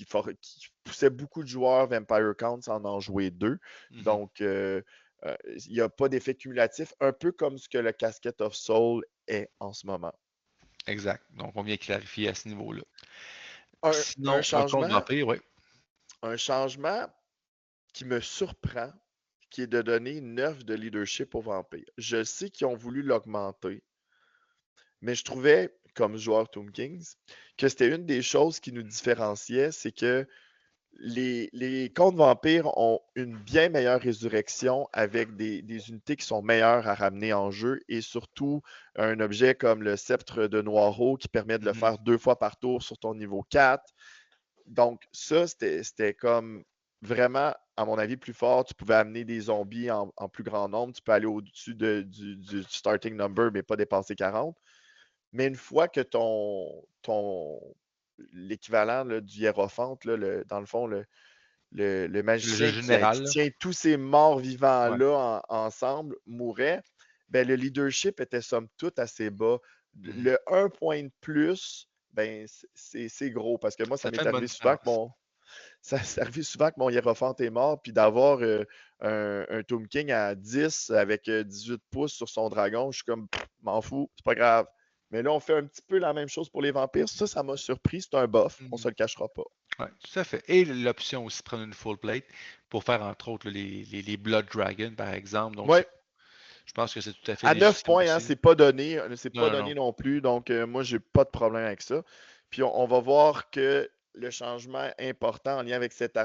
S2: poussait beaucoup de joueurs Vampire Counts à en jouer deux.
S1: Mhm.
S2: Donc, il n'y a pas d'effet cumulatif, un peu comme ce que le Casket of Soul est en ce moment.
S1: Exact. Donc, on vient clarifier à ce niveau-là.
S2: Un
S1: Sinon, un compte
S2: changement,
S1: vampire, oui.
S2: un changement qui me surprend, qui est de donner 9 de leadership aux vampires. Je sais qu'ils ont voulu l'augmenter, mais je trouvais, comme joueur Tomb Kings, que c'était une des choses qui nous différenciait, c'est que les contes vampires ont une bien meilleure résurrection avec des unités qui sont meilleures à ramener en jeu et surtout un objet comme le sceptre de Noiro qui permet de le
S1: Mhm.
S2: faire 2 fois par tour sur ton niveau 4. Donc, ça, c'était comme vraiment, à mon avis, plus fort. Tu pouvais amener des zombies en plus grand nombre. Tu peux aller au-dessus du starting number, mais pas dépasser 40. Mais une fois que l'équivalent du hiérophante, là, dans le fond, le
S1: Le jeu
S2: magicien qui
S1: général, là.
S2: tient tous ces morts
S1: Ouais.
S2: vivants-là ensemble mourait, ben, le leadership était somme toute assez bas.
S1: Mhm.
S2: Le 1 point de plus, ben, c'est gros parce que moi, ça
S1: Ça fait
S2: m'est
S1: une bonne
S2: arrivé souvent que
S1: différence.
S2: mon hiérophant est mort, puis d'avoir un Tomb King à 10 avec 18 pouces sur son dragon, je suis comme, m'en fous, c'est pas grave. Mais là, on fait un petit peu la même chose pour les vampires. Ça m'a surpris. C'est un buff, on se
S1: Mhm.
S2: le cachera pas.
S1: Ouais, tout à fait. Et l'option aussi de prendre une full plate pour faire, entre autres, là, les Blood Dragon, par exemple. Donc,
S2: Ouais,
S1: je pense que c'est tout à fait
S2: à 9
S1: légitime
S2: points, hein,
S1: aussi, là.
S2: c'est
S1: Non,
S2: pas
S1: non, non.
S2: donné non plus. Donc, moi, j'ai pas de problème avec ça. Puis, on va voir que le changement important en lien avec cette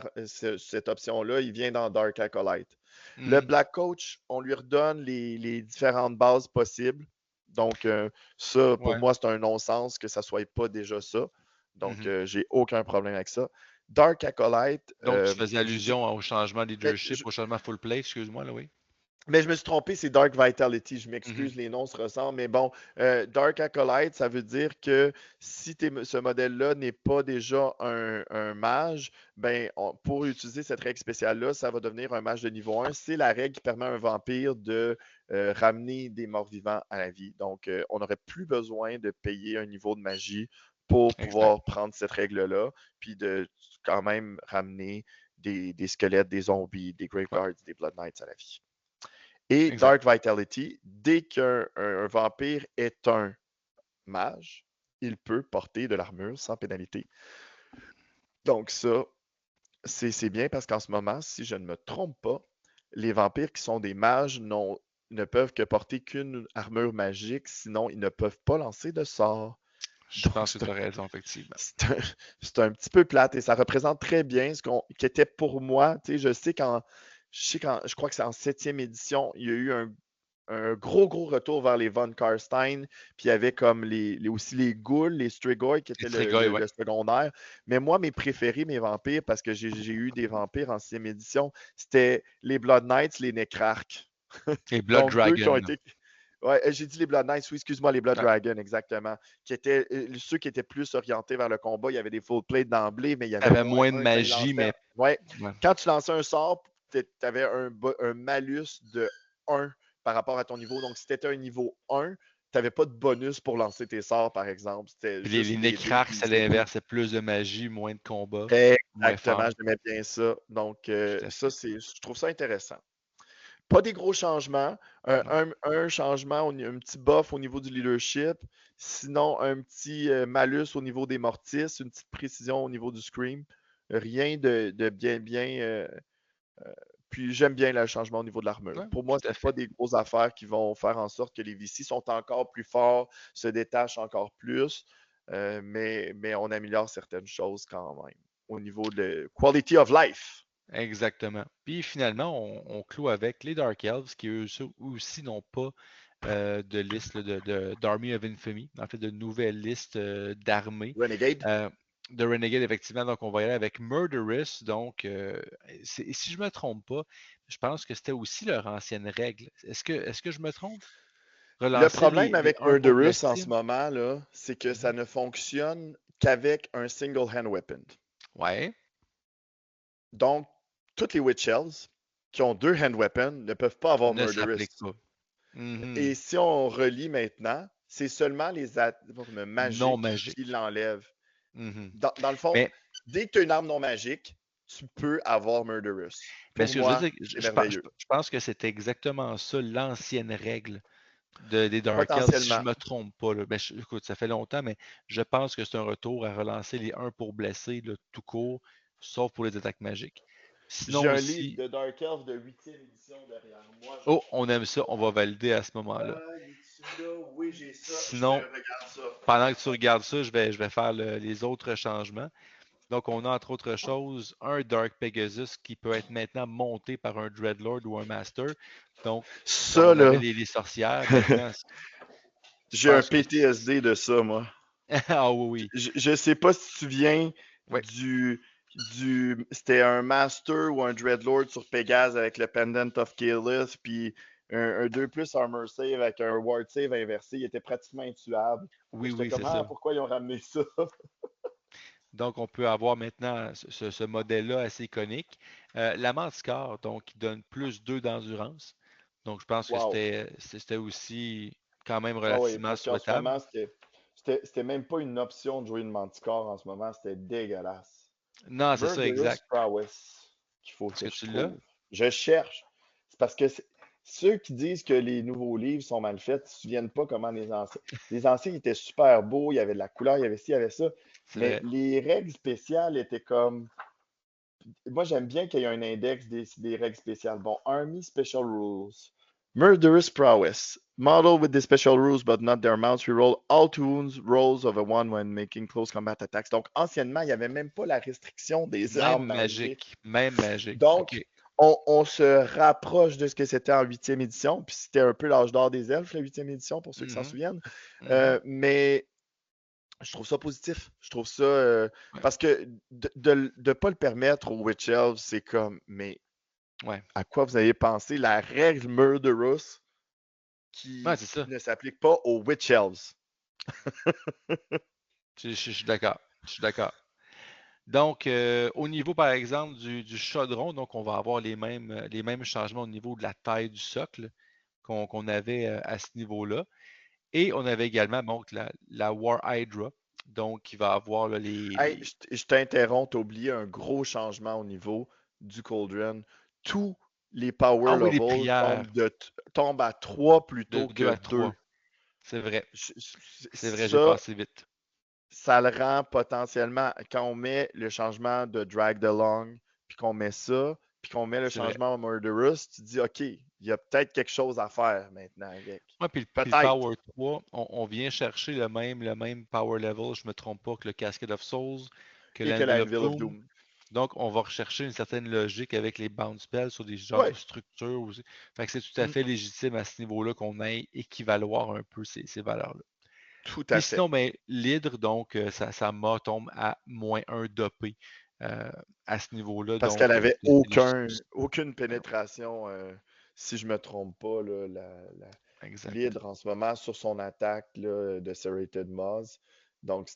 S2: option-là, il vient dans Dark Acolyte. Le
S1: Mhm.
S2: Black Coach, on lui redonne les différentes bases possibles. Donc, ça, pour
S1: Ouais.
S2: moi, c'est un non-sens que ça soit pas déjà ça. Donc,
S1: Mhm.
S2: j'ai aucun problème avec ça. Dark Acolyte,
S1: Donc, tu faisais
S2: je dis,
S1: allusion au changement de
S2: mais
S1: leadership, au changement full plate, excuse-moi, là, oui.
S2: je me suis trompé, c'est Dark Vitality. Je
S1: Mhm.
S2: m'excuse, les noms se ressemblent. Mais bon, Dark Acolyte, ça veut dire que si ce modèle-là n'est pas déjà un mage, ben, pour utiliser cette règle spéciale-là, ça va devenir un mage de niveau 1. C'est la règle qui permet à un vampire de ramener des morts vivants à la vie. Donc, on n'aurait plus besoin de payer un niveau de magie pour
S1: Exact.
S2: pouvoir prendre cette règle-là, puis de quand même ramener des squelettes, des zombies, des
S1: Ouais,
S2: Graveguards, des Blood Knights à la vie. Et
S1: exact.
S2: Dark Vitality, dès qu'un vampire est un mage, il peut porter de l'armure sans pénalité. Donc ça, c'est bien parce qu'en ce moment, si je ne me trompe pas, les vampires qui sont des mages ne peuvent que porter qu'une armure magique, sinon ils ne peuvent pas lancer de sorts.
S1: Je
S2: Donc
S1: pense que tu as raison, effectivement.
S2: c'est un, c'est un petit peu plate et ça représente très bien qui était pour moi. Tu sais, je sais je crois que c'est en 7e édition, il y a eu un gros retour vers les Von Karstein. Puis il y avait comme aussi les ghouls, les Strigoi qui
S1: Les
S2: étaient
S1: Strigoi, ouais.
S2: le secondaire. Mais moi, mes préférés, mes vampires, parce que j'ai eu des vampires en 6e édition, c'était les Blood Knights, les Necrarques.
S1: Les Blood
S2: Donc, deux qui ont
S1: Dragon.
S2: été. Ouais, j'ai dit les Blood Knights, oui, excuse-moi, les Blood
S1: Ouais.
S2: Dragons, exactement. Qui étaient ceux qui étaient plus orientés vers le combat. Il y avait des full plates d'emblée, mais il y avait
S1: T'avais
S2: moins
S1: moins de
S2: un quand ils
S1: magie,
S2: lançaient.
S1: mais.
S2: Ouais.
S1: Ouais.
S2: Quand tu lançais un sort, tu avais un malus de 1 par rapport à ton niveau. Donc, si tu étais un niveau 1, tu n'avais pas de bonus pour lancer tes sorts, par exemple. C'était
S1: Puis les
S2: juste les dés
S1: Necrarques,
S2: qui
S1: c'est l'inverse, c'est plus de magie, moins de combat, moins
S2: Exactement,
S1: fort.
S2: j'aimais bien ça. Donc,
S1: Tout à
S2: ça,
S1: fait.
S2: je trouve ça intéressant. Pas des gros changements.
S1: Non.
S2: Un changement, un petit buff au niveau du leadership. Sinon, un petit malus au niveau des mortisses, une petite précision au niveau du scream. Rien de bien. Puis j'aime bien le changement au niveau de l'armure.
S1: Ouais,
S2: Pour moi,
S1: tout
S2: ce
S1: à
S2: n'est pas
S1: fait.
S2: des grosses affaires qui vont faire en sorte que les VC sont encore plus forts, se détachent encore plus, mais on améliore certaines choses quand même au niveau de quality of life.
S1: Exactement. Puis finalement, on clôt avec les Dark Elves qui eux aussi n'ont pas de liste là, d'Army of Infamy, en fait de nouvelles listes d'armées.
S2: Renegade.
S1: De Renegade, effectivement, donc on va y aller avec Murderous. Donc, si je ne me trompe pas, je pense que c'était aussi leur ancienne règle. Est-ce que je me trompe?
S2: Le
S1: Relancer
S2: problème
S1: les
S2: avec
S1: 1 pour
S2: Murderous en
S1: blesser?
S2: ce moment, là, c'est que ça
S1: Mhm.
S2: ne fonctionne qu'avec un single hand weapon.
S1: Ouais,
S2: Donc, toutes les Witch Elves qui ont 2 hand weapons ne peuvent pas avoir
S1: ne s'applique
S2: Murderous.
S1: pas. Mhm.
S2: Et si on relit maintenant, c'est seulement les armes
S1: Non
S2: magiques qui
S1: magique.
S2: l'enlèvent.
S1: Mhm.
S2: Dans le fond,
S1: Mais,
S2: dès que tu as une arme non magique, tu peux avoir Murderous.
S1: mais
S2: Pour
S1: ce que je veux
S2: moi,
S1: dire,
S2: c'est merveilleux.
S1: je pense que c'était exactement ça, l'ancienne règle des Dark Elves, si je
S2: Potentiellement.
S1: ne me trompe pas. Là. Ben, écoute, ça fait longtemps, mais je pense que c'est un retour à relancer les 1 pour blesser là, tout court, sauf pour les attaques magiques.
S2: J'ai
S1: Sinon
S2: un livre
S1: aussi,
S2: de Dark Elf de 8e édition derrière moi. Je vais
S1: oh, on aime
S2: chercher
S1: ça, on va valider à ce moment-là.
S2: est-tu là? Oui, j'ai ça. Je te
S1: Sinon,
S2: regarde ça.
S1: pendant que tu regardes ça, je vais faire les autres changements. Donc, on a entre autres choses un Dark Pegasus qui peut être maintenant monté par un Dreadlord ou un Master. Donc, comme
S2: Ça,
S1: on avait
S2: là,
S1: sorcières, maintenant, je
S2: j'ai un
S1: pense que.
S2: PTSD de ça, moi.
S1: Ah oui, oui.
S2: Je sais pas si tu te souviens
S1: Oui,
S2: du, c'était un Master ou un Dreadlord sur Pégase avec le Pendant of Keyleth, puis un 2+ Armor Save avec un Ward Save inversé. Il était pratiquement intuable.
S1: oui,
S2: J'étais
S1: oui, c'est
S2: comme,
S1: ça.
S2: ah, pourquoi ils ont ramené ça?
S1: Donc, on peut avoir maintenant ce modèle-là assez iconique. La Manticore, donc, qui donne plus 2 d'endurance. Donc, je pense que
S2: Wow.
S1: c'était aussi quand même
S2: Ah oui,
S1: relativement
S2: parce qu'en ce
S1: souhaitable.
S2: moment, c'était même pas une option de jouer une Manticore en ce moment. C'était dégueulasse.
S1: Non, c'est ça,
S2: Murderous
S1: exact.
S2: Prowess qu'il faut
S1: Est-ce
S2: que
S1: que
S2: je
S1: tu l'as?
S2: trouve. Je cherche. C'est parce que ceux qui disent que les nouveaux livres sont mal faits ne se souviennent pas comment les anciens. Les anciens étaient super beaux, il y avait de la couleur, il y avait ci, il y avait ça.
S1: C'est
S2: Mais
S1: vrai.
S2: les règles spéciales étaient comme. Moi, j'aime bien qu'il y ait un index des règles spéciales. Bon, Army Special Rules. Murderous Prowess. Model with the special rules, but not their amounts. Reroll all wounds rolls of a one when making close combat attacks. Donc, anciennement, il n'y avait même pas la restriction des armes
S1: Même
S2: magiques.
S1: magique. Même magique. OK.
S2: Donc, on se rapproche de ce que c'était en 8e édition. Puis c'était un peu l'âge d'or des elfes, la 8e édition, pour ceux qui s'en
S1: Mhm,
S2: souviennent.
S1: mhm.
S2: Mais je trouve ça positif. Je trouve ça.
S1: Ouais.
S2: Parce que de ne pas le permettre aux Witch Elves, c'est comme. Mais
S1: Ouais.
S2: à quoi vous avez pensé? La règle Murderous
S1: Ouais,
S2: qui
S1: c'est ça.
S2: ne s'applique pas aux Witch Elves.
S1: Je suis d'accord. Je suis d'accord. Donc, au niveau, par exemple, du chaudron, donc on va avoir les mêmes changements au niveau de la taille du socle qu'on avait à ce niveau-là. Et on avait également donc, la War Hydra, donc qui va avoir là,
S2: Hey, je t'interromps, t'as oublié un gros changement au niveau du Cauldron. Tous les
S1: Ah
S2: power
S1: oui, les
S2: levels
S1: prières
S2: tombent à 3
S1: de
S2: plutôt
S1: 2
S2: que
S1: à
S2: 2.
S1: 3. C'est vrai. C'est vrai, j'ai
S2: Ça,
S1: passé vite.
S2: ça le rend potentiellement, quand on met le changement de Drag the Long, puis qu'on met ça, puis qu'on met le
S1: C'est vrai.
S2: changement à Murderous, tu te dis, OK, il y a peut-être quelque chose à faire maintenant avec.
S1: Ouais, puis le
S2: Peut-être.
S1: Power 3, on vient chercher le même power level, je me trompe pas, que le Cascade of Souls, que
S2: Et que la
S1: l'Anvil of
S2: Anvil of
S1: Doom.
S2: Doom.
S1: Donc, on va rechercher une certaine logique avec les bounce spells sur des genres de
S2: Ouais.
S1: structures aussi. Fait que c'est tout à
S2: Mm.
S1: fait légitime à ce niveau-là qu'on aille équivaloir un peu ces valeurs-là.
S2: Tout
S1: Puis
S2: à fait.
S1: sinon, ben, l'hydre, donc, sa mât tombe à -1 dopé à ce niveau-là.
S2: Parce qu'elle
S1: Donc,
S2: avait
S1: c'est légitime.
S2: aucune
S1: Ben oui,
S2: pénétration, si je me trompe pas, là,
S1: exact.
S2: l'hydre en ce moment sur son attaque là, de Serrated Maws. Donc,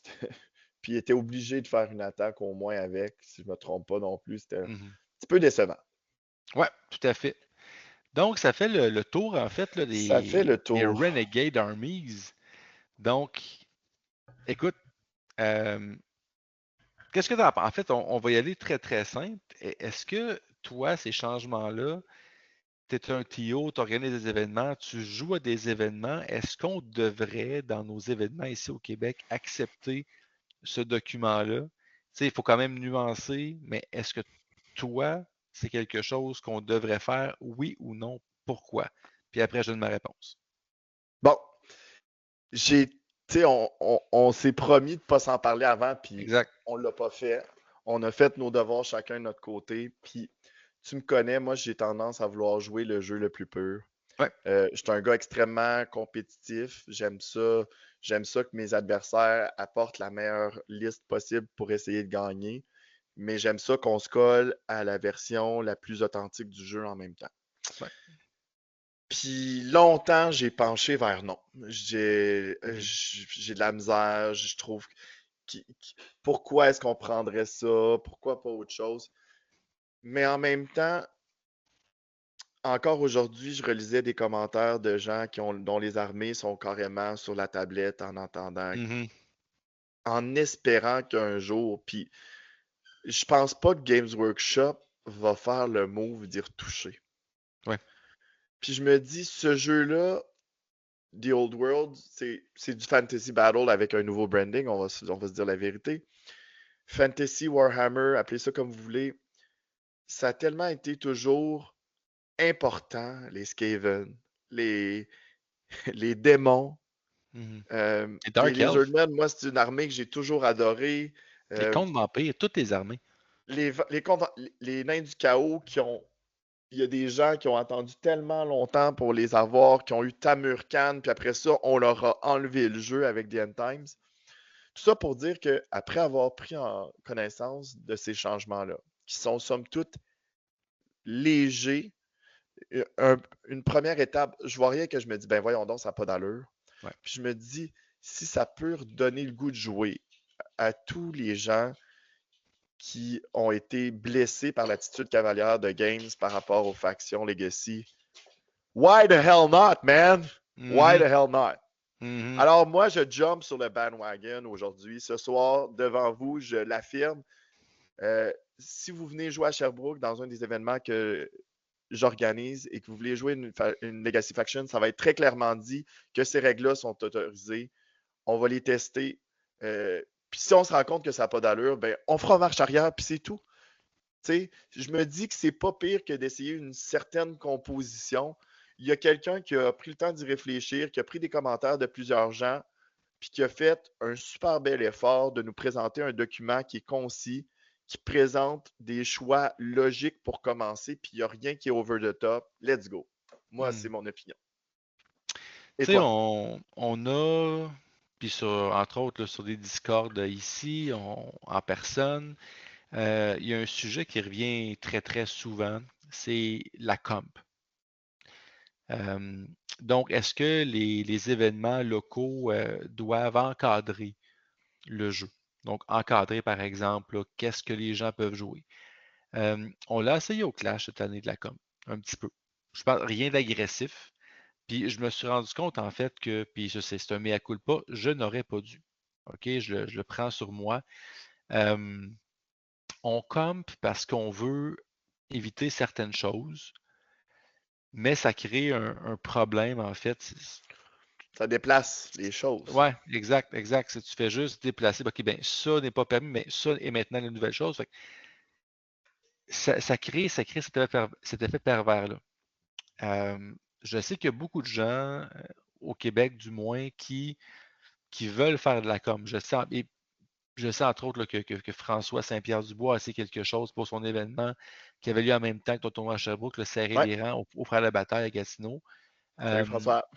S2: puis il était obligé de faire une attaque au moins avec, si je me trompe pas non plus. C'était un
S1: Mhm.
S2: petit peu décevant.
S1: Ouais, tout à fait. Donc, ça fait le tour, en fait, là,
S2: Ça fait le
S1: des
S2: tour.
S1: Renegade Armies. Donc, écoute, euh, qu'est-ce que tu en penses? En fait, on va y aller très, très simple. Est-ce que toi, ces changements-là, tu es un TO, tu organises des événements, tu joues à des événements, est-ce qu'on devrait, dans nos événements ici au Québec, accepter ce document-là? Tu sais, il faut quand même nuancer, mais est-ce que toi, c'est quelque chose qu'on devrait faire, oui ou non? Pourquoi? Puis après, je donne ma réponse.
S2: Bon, j'ai, tu sais, on s'est promis de ne pas s'en parler avant, puis
S1: Exact.
S2: on ne l'a pas fait. On a fait nos devoirs chacun de notre côté, puis tu me connais, moi j'ai tendance à vouloir jouer le jeu le plus pur.
S1: Ouais.
S2: Je suis un gars extrêmement compétitif. J'aime ça. J'aime ça que mes adversaires apportent la meilleure liste possible pour essayer de gagner. Mais j'aime ça qu'on se colle à la version la plus authentique du jeu en même temps.
S1: Ouais.
S2: Puis longtemps, j'ai penché vers non.
S1: Mhm.
S2: J'ai de la misère. Je trouve pourquoi est-ce qu'on prendrait ça? Pourquoi pas autre chose? Mais en même temps, encore aujourd'hui, je relisais des commentaires de gens dont les armées sont carrément sur la tablette en entendant,
S1: Mhm.
S2: en espérant qu'un jour, puis je pense pas que Games Workshop va faire le move d'y retoucher.
S1: Ouais.
S2: Puis je me dis, ce jeu-là, The Old World, c'est du Fantasy Battle avec un nouveau branding, on va se dire la vérité. Fantasy, Warhammer, appelez ça comme vous voulez, ça a tellement été toujours important, les Skaven, les, les démons.
S1: Mhm. Les
S2: Les
S1: Dark Elves,
S2: Lizardmen, moi, c'est une armée que j'ai toujours adorée.
S1: les
S2: Euh,
S1: contes vampires, toutes les armées.
S2: les nains du chaos qui ont. Il y a des gens qui ont attendu tellement longtemps pour les avoir, qui ont eu Tamurkhan, puis après ça, on leur a enlevé le jeu avec The End Times. Tout ça pour dire qu'après avoir pris en connaissance de ces changements-là, qui sont somme toute légers, une première étape, je vois rien que je me dis, ben voyons donc, ça n'a pas d'allure.
S1: Ouais.
S2: Puis je me dis, si ça peut redonner le goût de jouer à tous les gens qui ont été blessés par l'attitude cavalière de Games par rapport aux factions Legacy, why the hell not, man? Why
S1: Mhm.
S2: the hell not?
S1: Mhm.
S2: Alors moi, je jump sur le bandwagon aujourd'hui. Ce soir, devant vous, je l'affirme. Si vous venez jouer à Sherbrooke dans un des événements que j'organise et que vous voulez jouer une Legacy Faction, ça va être très clairement dit que ces règles-là sont autorisées. On va les tester. Puis si on se rend compte que ça n'a pas d'allure, ben, on fera marche arrière, puis c'est tout. T'sais, je me dis que c'est pas pire que d'essayer une certaine composition. Il y a quelqu'un qui a pris le temps d'y réfléchir, qui a pris des commentaires de plusieurs gens, puis qui a fait un super bel effort de nous présenter un document qui est concis, qui présente des choix logiques pour commencer, puis il n'y a rien qui est over the top. Let's go. Moi, c'est
S1: Mhm.
S2: mon opinion. Et
S1: Tu sais,
S2: toi?
S1: on a, puis entre autres, là, sur des Discords ici, en personne, il y a un sujet qui revient très, très souvent, c'est la comp. Euh, donc, est-ce que les événements locaux doivent encadrer le jeu? Donc, encadrer, par exemple, là, qu'est-ce que les gens peuvent jouer? On l'a essayé au Clash cette année de la comp, un petit peu. Je pense rien d'agressif. Puis je me suis rendu compte en fait que, puis ça, c'est un mea culpa, je n'aurais pas dû. OK, je le prends sur moi. Euh, on comp parce qu'on veut éviter certaines choses, mais ça crée un problème en fait.
S2: Ça déplace les choses.
S1: Ouais, exact, exact. Si tu fais juste déplacer, OK, ben ça n'est pas permis, mais ça est maintenant la nouvelle chose. Fait que ça crée cet effet pervers-là. Je sais qu'il y a beaucoup de gens, au Québec du moins, qui veulent faire de la com. Je sais, et je sais entre autres là, que François Saint-Pierre-Dubois a essayé quelque chose pour son événement qui avait lieu en même temps que ton tournoi à Sherbrooke, le serrer
S2: Ouais,
S1: les rangs au frère de bataille à Gatineau.
S2: salut
S1: Euh,
S2: François.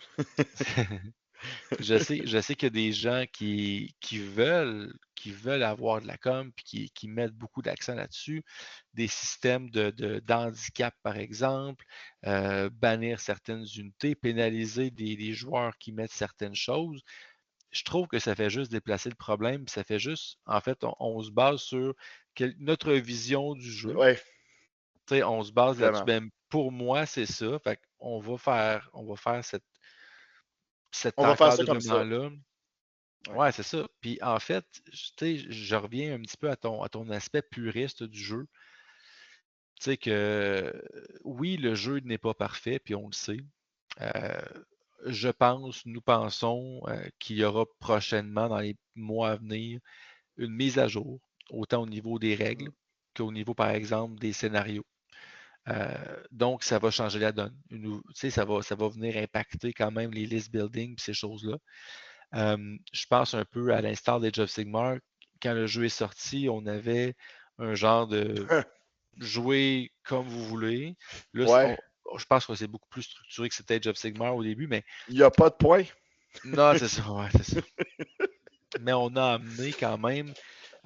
S1: je sais qu'il y a des gens qui veulent avoir de la com puis qui mettent beaucoup d'accent là-dessus. Des systèmes d'handicap, par exemple, bannir certaines unités, pénaliser des joueurs qui mettent certaines choses. Je trouve que ça fait juste déplacer le problème. Ça fait juste, en fait, on se base sur notre vision du jeu.
S2: Ouais,
S1: Tu sais, on se base là-dessus.
S2: vraiment.
S1: Ben, pour moi, c'est ça. Fait on va faire cet
S2: On va faire ça comme ça.
S1: encadrement-là.
S2: Ouais.
S1: Ouais, c'est ça. Puis en fait, tu sais, je reviens un petit peu à ton aspect puriste du jeu. Tu sais que oui, le jeu n'est pas parfait, puis on le sait. Euh, nous pensons qu'il y aura prochainement, dans les mois à venir, une mise à jour, autant au niveau des règles
S2: Mhm.
S1: qu'au niveau, par exemple, des scénarios. Donc, ça va changer la donne. Tu sais, ça va venir impacter quand même les list building et ces choses-là. Je pense un peu à l'instar des of Sigmar. Quand le jeu est sorti, on avait un genre de jouer comme vous voulez. Là,
S2: Ouais,
S1: je pense que c'est beaucoup plus structuré que c'était Age of Sigmar au début, mais
S2: il n'y a pas de point.
S1: non, c'est ça, ouais, c'est ça. Mais on a amené quand même,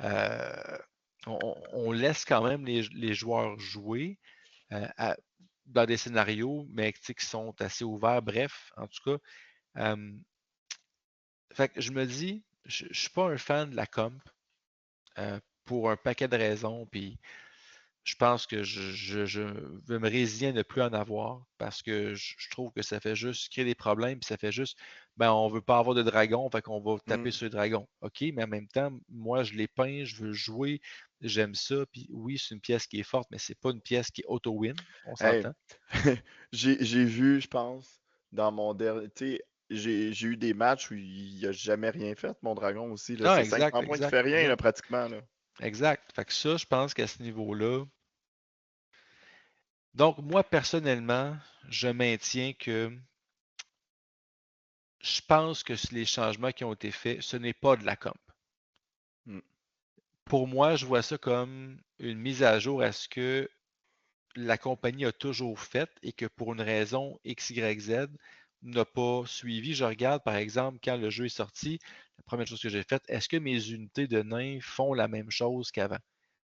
S1: euh, on laisse quand même les joueurs jouer dans des scénarios, mais tu sais, qui sont assez ouverts. Bref, en tout cas, euh, fait que je me dis, je ne suis pas un fan de la comp pour un paquet de raisons, puis je pense que je vais me résigner à ne plus en avoir parce que je trouve que ça fait juste créer des problèmes, puis ça fait juste, ben, on veut pas avoir de dragon, fait qu'on va taper
S2: Mm.
S1: sur les dragons. OK, mais en même temps, moi, je l'ai peint, je veux jouer, j'aime ça, puis oui, c'est une pièce qui est forte, mais c'est pas une pièce qui est auto-win, on
S2: Hey,
S1: s'entend.
S2: j'ai vu, je pense, dans mon dernier. Tu sais, j'ai eu des matchs où il n'a jamais rien fait, mon dragon aussi. Là.
S1: Non,
S2: C'est
S1: exact,
S2: 500 points qui
S1: exact,
S2: fait rien, là,
S1: exact,
S2: pratiquement. Là.
S1: exact. Fait que ça, je pense qu'à ce niveau-là, donc moi, personnellement, je maintiens que je pense que les changements qui ont été faits, ce n'est pas de la com.
S2: Mm.
S1: Pour moi, je vois ça comme une mise à jour à ce que la compagnie a toujours fait et que pour une raison X, Y, Z n'a pas suivi. Je regarde, par exemple, quand le jeu est sorti, la première chose que j'ai faite, est-ce que mes unités de nains font la même chose qu'avant?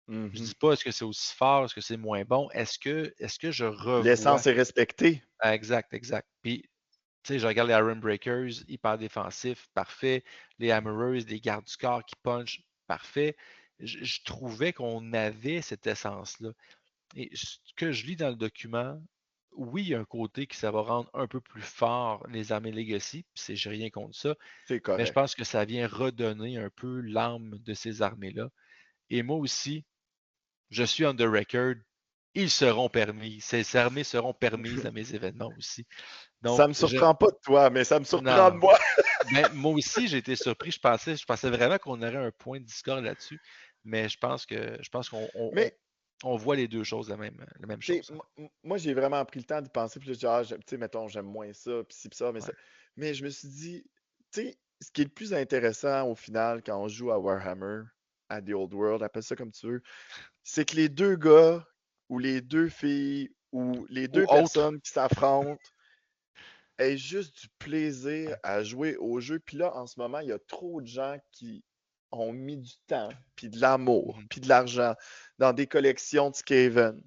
S1: Je
S2: Mhm.
S1: dis pas est-ce que c'est aussi fort, est-ce que c'est moins bon, est-ce que je revois.
S2: L'essence est respectée.
S1: Ah, exact, exact. Puis, tu sais, je regarde les Iron Breakers, hyper défensifs, parfait. Les Hammerers, les gardes du corps qui punchent, parfait. Je trouvais qu'on avait cette essence-là. Et ce que je lis dans le document, oui, il y a un côté qui ça va rendre un peu plus fort les armées Legacy, puis j'ai rien contre ça,
S2: C'est
S1: mais je
S2: correct.
S1: pense que ça vient redonner un peu l'âme de ces armées-là. Et moi aussi, je suis on the record, ils seront permis. Ces armées seront permises à mes événements aussi.
S2: Ça
S1: Donc,
S2: me surprend pas de toi, mais ça me surprend de
S1: non.
S2: moi.
S1: Ben, moi aussi, j'ai été surpris. Je pensais vraiment qu'on aurait un point de discorde là-dessus, mais je pense qu'on
S2: Mais,
S1: on voit les deux choses la même
S2: tu sais,
S1: chose, en fait.
S2: moi, j'ai vraiment pris le temps d'y penser. Puis là, je dis, ah, tu sais, mettons, j'aime moins ça, puis ci, puis ça, mais
S1: Ouais.
S2: ça. Mais je me suis dit, tu sais, ce qui est le plus intéressant au final quand on joue à Warhammer, à The Old World, appelle ça comme tu veux, c'est que les deux gars ou les deux filles ou les
S1: Ou
S2: deux
S1: autre.
S2: personnes qui s'affrontent aient juste du plaisir à jouer au jeu. Puis là, en ce moment, il y a trop de gens qui ont mis du temps, puis de l'amour,
S1: Mhm.
S2: puis de l'argent dans des collections de Skaven,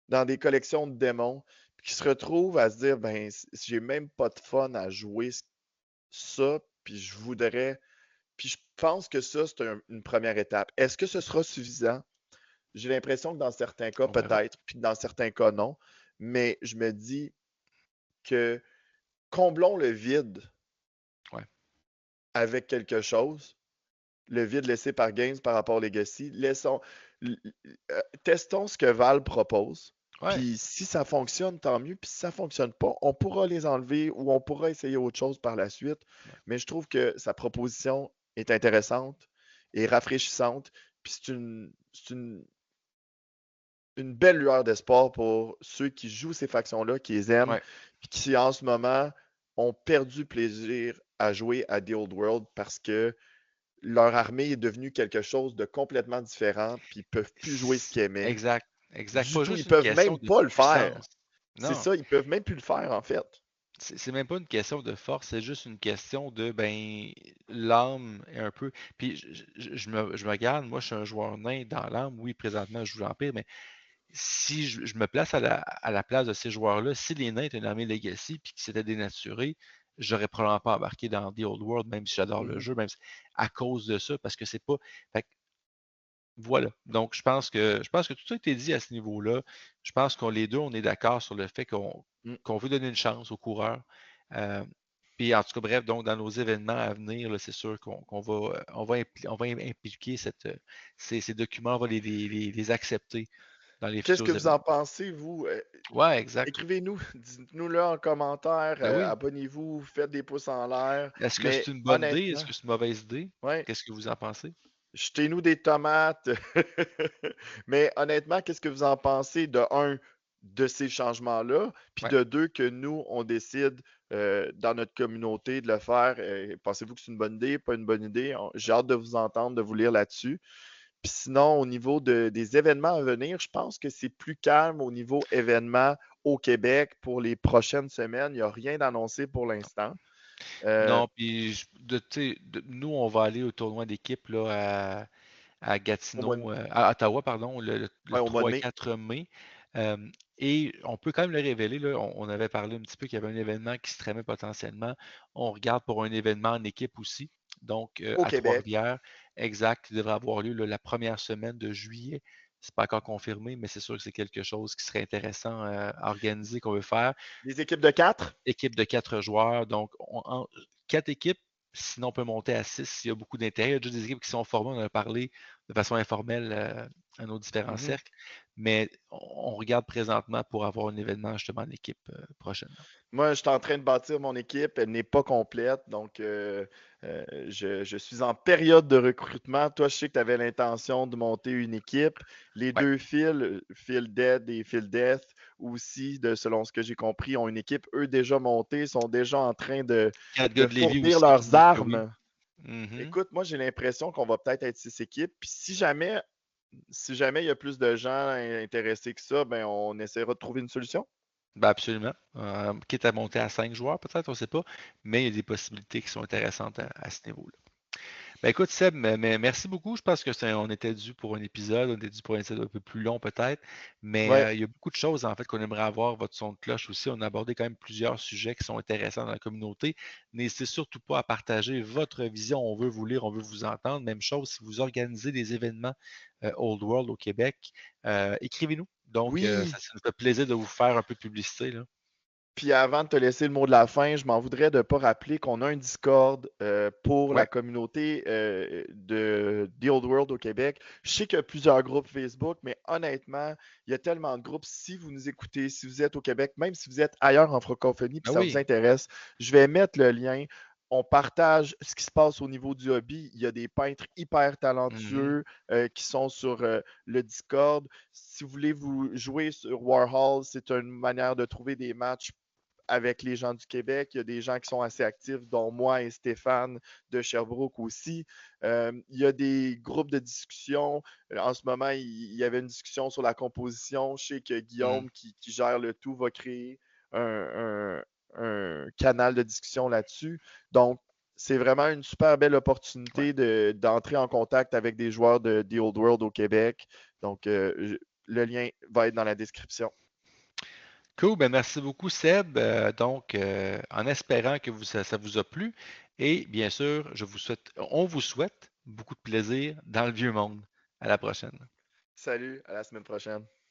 S2: dans des collections de démons, puis qui se retrouvent à se dire, ben, j'ai même pas de fun à jouer ça, puis je voudrais. Puis je pense que ça, c'est une première étape. Est-ce que ce sera suffisant? J'ai l'impression que dans certains cas,
S1: On verra.
S2: peut-être, puis dans certains cas, non. Mais je me dis que comblons le vide
S1: Ouais.
S2: avec quelque chose, le vide laissé par Games par rapport au Legacy. Testons ce que Val propose.
S1: Ouais.
S2: Puis si ça fonctionne, tant mieux. Puis si ça fonctionne pas, on pourra les enlever ou on pourra essayer autre chose par la suite.
S1: Ouais.
S2: Mais je trouve que sa proposition est intéressante et rafraîchissante. Puis c'est une belle lueur d'espoir pour ceux qui jouent ces factions-là, qui les aiment,
S1: Ouais.
S2: puis qui en ce moment ont perdu plaisir à jouer à The Old World parce que leur armée est devenue quelque chose de complètement différent, puis ils peuvent plus jouer ce qu'ils aimaient.
S1: Exact, exact.
S2: Du
S1: Pas
S2: tout,
S1: juste
S2: ils
S1: une
S2: peuvent
S1: question
S2: même
S1: de
S2: pas le faire.
S1: puissance.
S2: C'est
S1: Non,
S2: ça, ils peuvent même plus le faire, en fait.
S1: c'est même pas une question de force, c'est juste une question de, ben, l'âme est un peu. Puis je me regarde, moi, je suis un joueur nain dans l'âme. Oui, présentement, je joue l'Empire, mais si je me place à la place de ces joueurs-là, si les nains étaient une armée Legacy puis qu'ils s'étaient dénaturés, j'aurais probablement pas embarqué dans The Old World, même si j'adore le
S2: Mhm.
S1: jeu, même à cause de ça, parce que c'est pas. Fait que voilà. Donc, je pense que tout a été dit à ce niveau-là. Je pense qu'on les deux, on est d'accord sur le fait qu'on
S2: Mm.
S1: qu'on veut donner une chance aux coureurs. Euh, puis en tout cas, bref, donc dans nos événements à venir, là, c'est sûr qu'on va impliquer ces documents, on va les accepter dans les
S2: Qu'est-ce que
S1: futurs
S2: vous en
S1: événements.
S2: pensez, vous?
S1: Ouais, exact.
S2: Écrivez-nous, dites-nous-le en commentaire,
S1: Ben oui.
S2: abonnez-vous, faites des pouces en l'air,
S1: Est-ce que
S2: mais
S1: c'est une bonne idée? Est-ce
S2: honnêtement,
S1: que c'est une mauvaise idée?
S2: ouais,
S1: Qu'est-ce que vous en pensez?
S2: jetez-nous des tomates. Mais honnêtement, qu'est-ce que vous en pensez de un, de ces changements-là, puis
S1: Ouais.
S2: de deux, que nous, on décide dans notre communauté de le faire. Pensez-vous que c'est une bonne idée, pas une bonne idée? J'ai hâte de vous entendre, de vous lire là-dessus. Puis sinon, au niveau des événements à venir, je pense que c'est plus calme au niveau événements au Québec pour les prochaines semaines. Il n'y a rien d'annoncé pour l'instant. Euh,
S1: Non, puis tu sais, nous, on va aller au tournoi d'équipe là, à
S2: au mois de,
S1: Gatineau, à Ottawa, pardon, le
S2: ouais, au mois de
S1: 3 et
S2: mai.
S1: 4 mai. Euh, et on peut quand même le révéler, là, on avait parlé un petit peu qu'il y avait un événement qui se tramait potentiellement. On regarde pour un événement en équipe aussi. Donc,
S2: Au
S1: à
S2: Québec.
S1: Trois-Rivières, exact, qui devrait avoir lieu là, la première semaine de juillet. C'est pas encore confirmé, mais c'est sûr que c'est quelque chose qui serait intéressant à organiser, qu'on veut faire.
S2: Les équipes de 4.
S1: Équipe de 4 joueurs, donc 4 équipes, sinon on peut monter à 6 s'il y a beaucoup d'intérêt. Il y a déjà des équipes qui sont formées, on en a parlé de façon informelle à nos différents cercles, mais on regarde présentement pour avoir un événement justement en équipe prochainement.
S2: Moi, je suis en train de bâtir mon équipe. Elle n'est pas complète. Donc, je suis en période de recrutement. Toi, je sais que tu avais l'intention de monter une équipe. Les
S1: Ouais,
S2: deux Phil, Phil Dead et Phil Death, aussi, selon ce que j'ai compris, ont une équipe, eux, déjà montée, sont déjà en train de,
S1: 4 gars
S2: de
S1: de Lévis
S2: fournir
S1: aussi,
S2: leurs
S1: donc oui.
S2: armes.
S1: Mhm.
S2: Écoute, moi, j'ai l'impression qu'on va peut-être être 6 équipes. Puis si jamais il y a plus de gens intéressés que ça, ben, on essaiera de trouver une solution.
S1: Ben absolument. Quitte à monter à 5 joueurs, peut-être, on ne sait pas, mais il y a des possibilités qui sont intéressantes à ce niveau-là. Ben écoute, Seb, mais merci beaucoup. Je pense que on était dû pour un épisode, on était dû pour un épisode un peu plus long peut-être, mais
S2: Ouais.
S1: il y a beaucoup de choses en fait qu'on aimerait avoir, votre son de cloche aussi. On a abordé quand même plusieurs sujets qui sont intéressants dans la communauté. N'hésitez surtout pas à partager votre vision. On veut vous lire, on veut vous entendre. Même chose, si vous organisez des événements Old World au Québec, écrivez-nous. Donc,
S2: Oui.
S1: ça nous fait plaisir de vous faire un peu de publicité, là.
S2: Puis avant de te laisser le mot de la fin, je m'en voudrais de ne pas rappeler qu'on a un Discord pour
S1: Ouais.
S2: la communauté de The Old World au Québec. Je sais qu'il y a plusieurs groupes Facebook, mais honnêtement, il y a tellement de groupes. Si vous nous écoutez, si vous êtes au Québec, même si vous êtes ailleurs en francophonie, puis
S1: Ah
S2: ça vous
S1: oui.
S2: intéresse, je vais mettre le lien. On partage ce qui se passe au niveau du hobby. Il y a des peintres hyper
S1: Mhm.
S2: talentueux qui sont sur le Discord. Si vous voulez vous jouer sur Warhol, c'est une manière de trouver des matchs avec les gens du Québec. Il y a des gens qui sont assez actifs, dont moi et Stéphane de Sherbrooke aussi. Il y a des groupes de discussion. En ce moment, il y avait une discussion sur la composition. Je sais que
S1: Mhm.
S2: Guillaume, qui gère le tout, va créer un canal de discussion là-dessus. Donc, c'est vraiment une super belle
S1: Ouais.
S2: opportunité d'entrer en contact avec des joueurs de The Old World au Québec. Donc, le lien va être dans la description.
S1: Cool, ben merci beaucoup Seb. Donc, en espérant que ça vous a plu, et bien sûr, on vous souhaite beaucoup de plaisir dans le vieux monde. À la prochaine.
S2: Salut, à la semaine prochaine.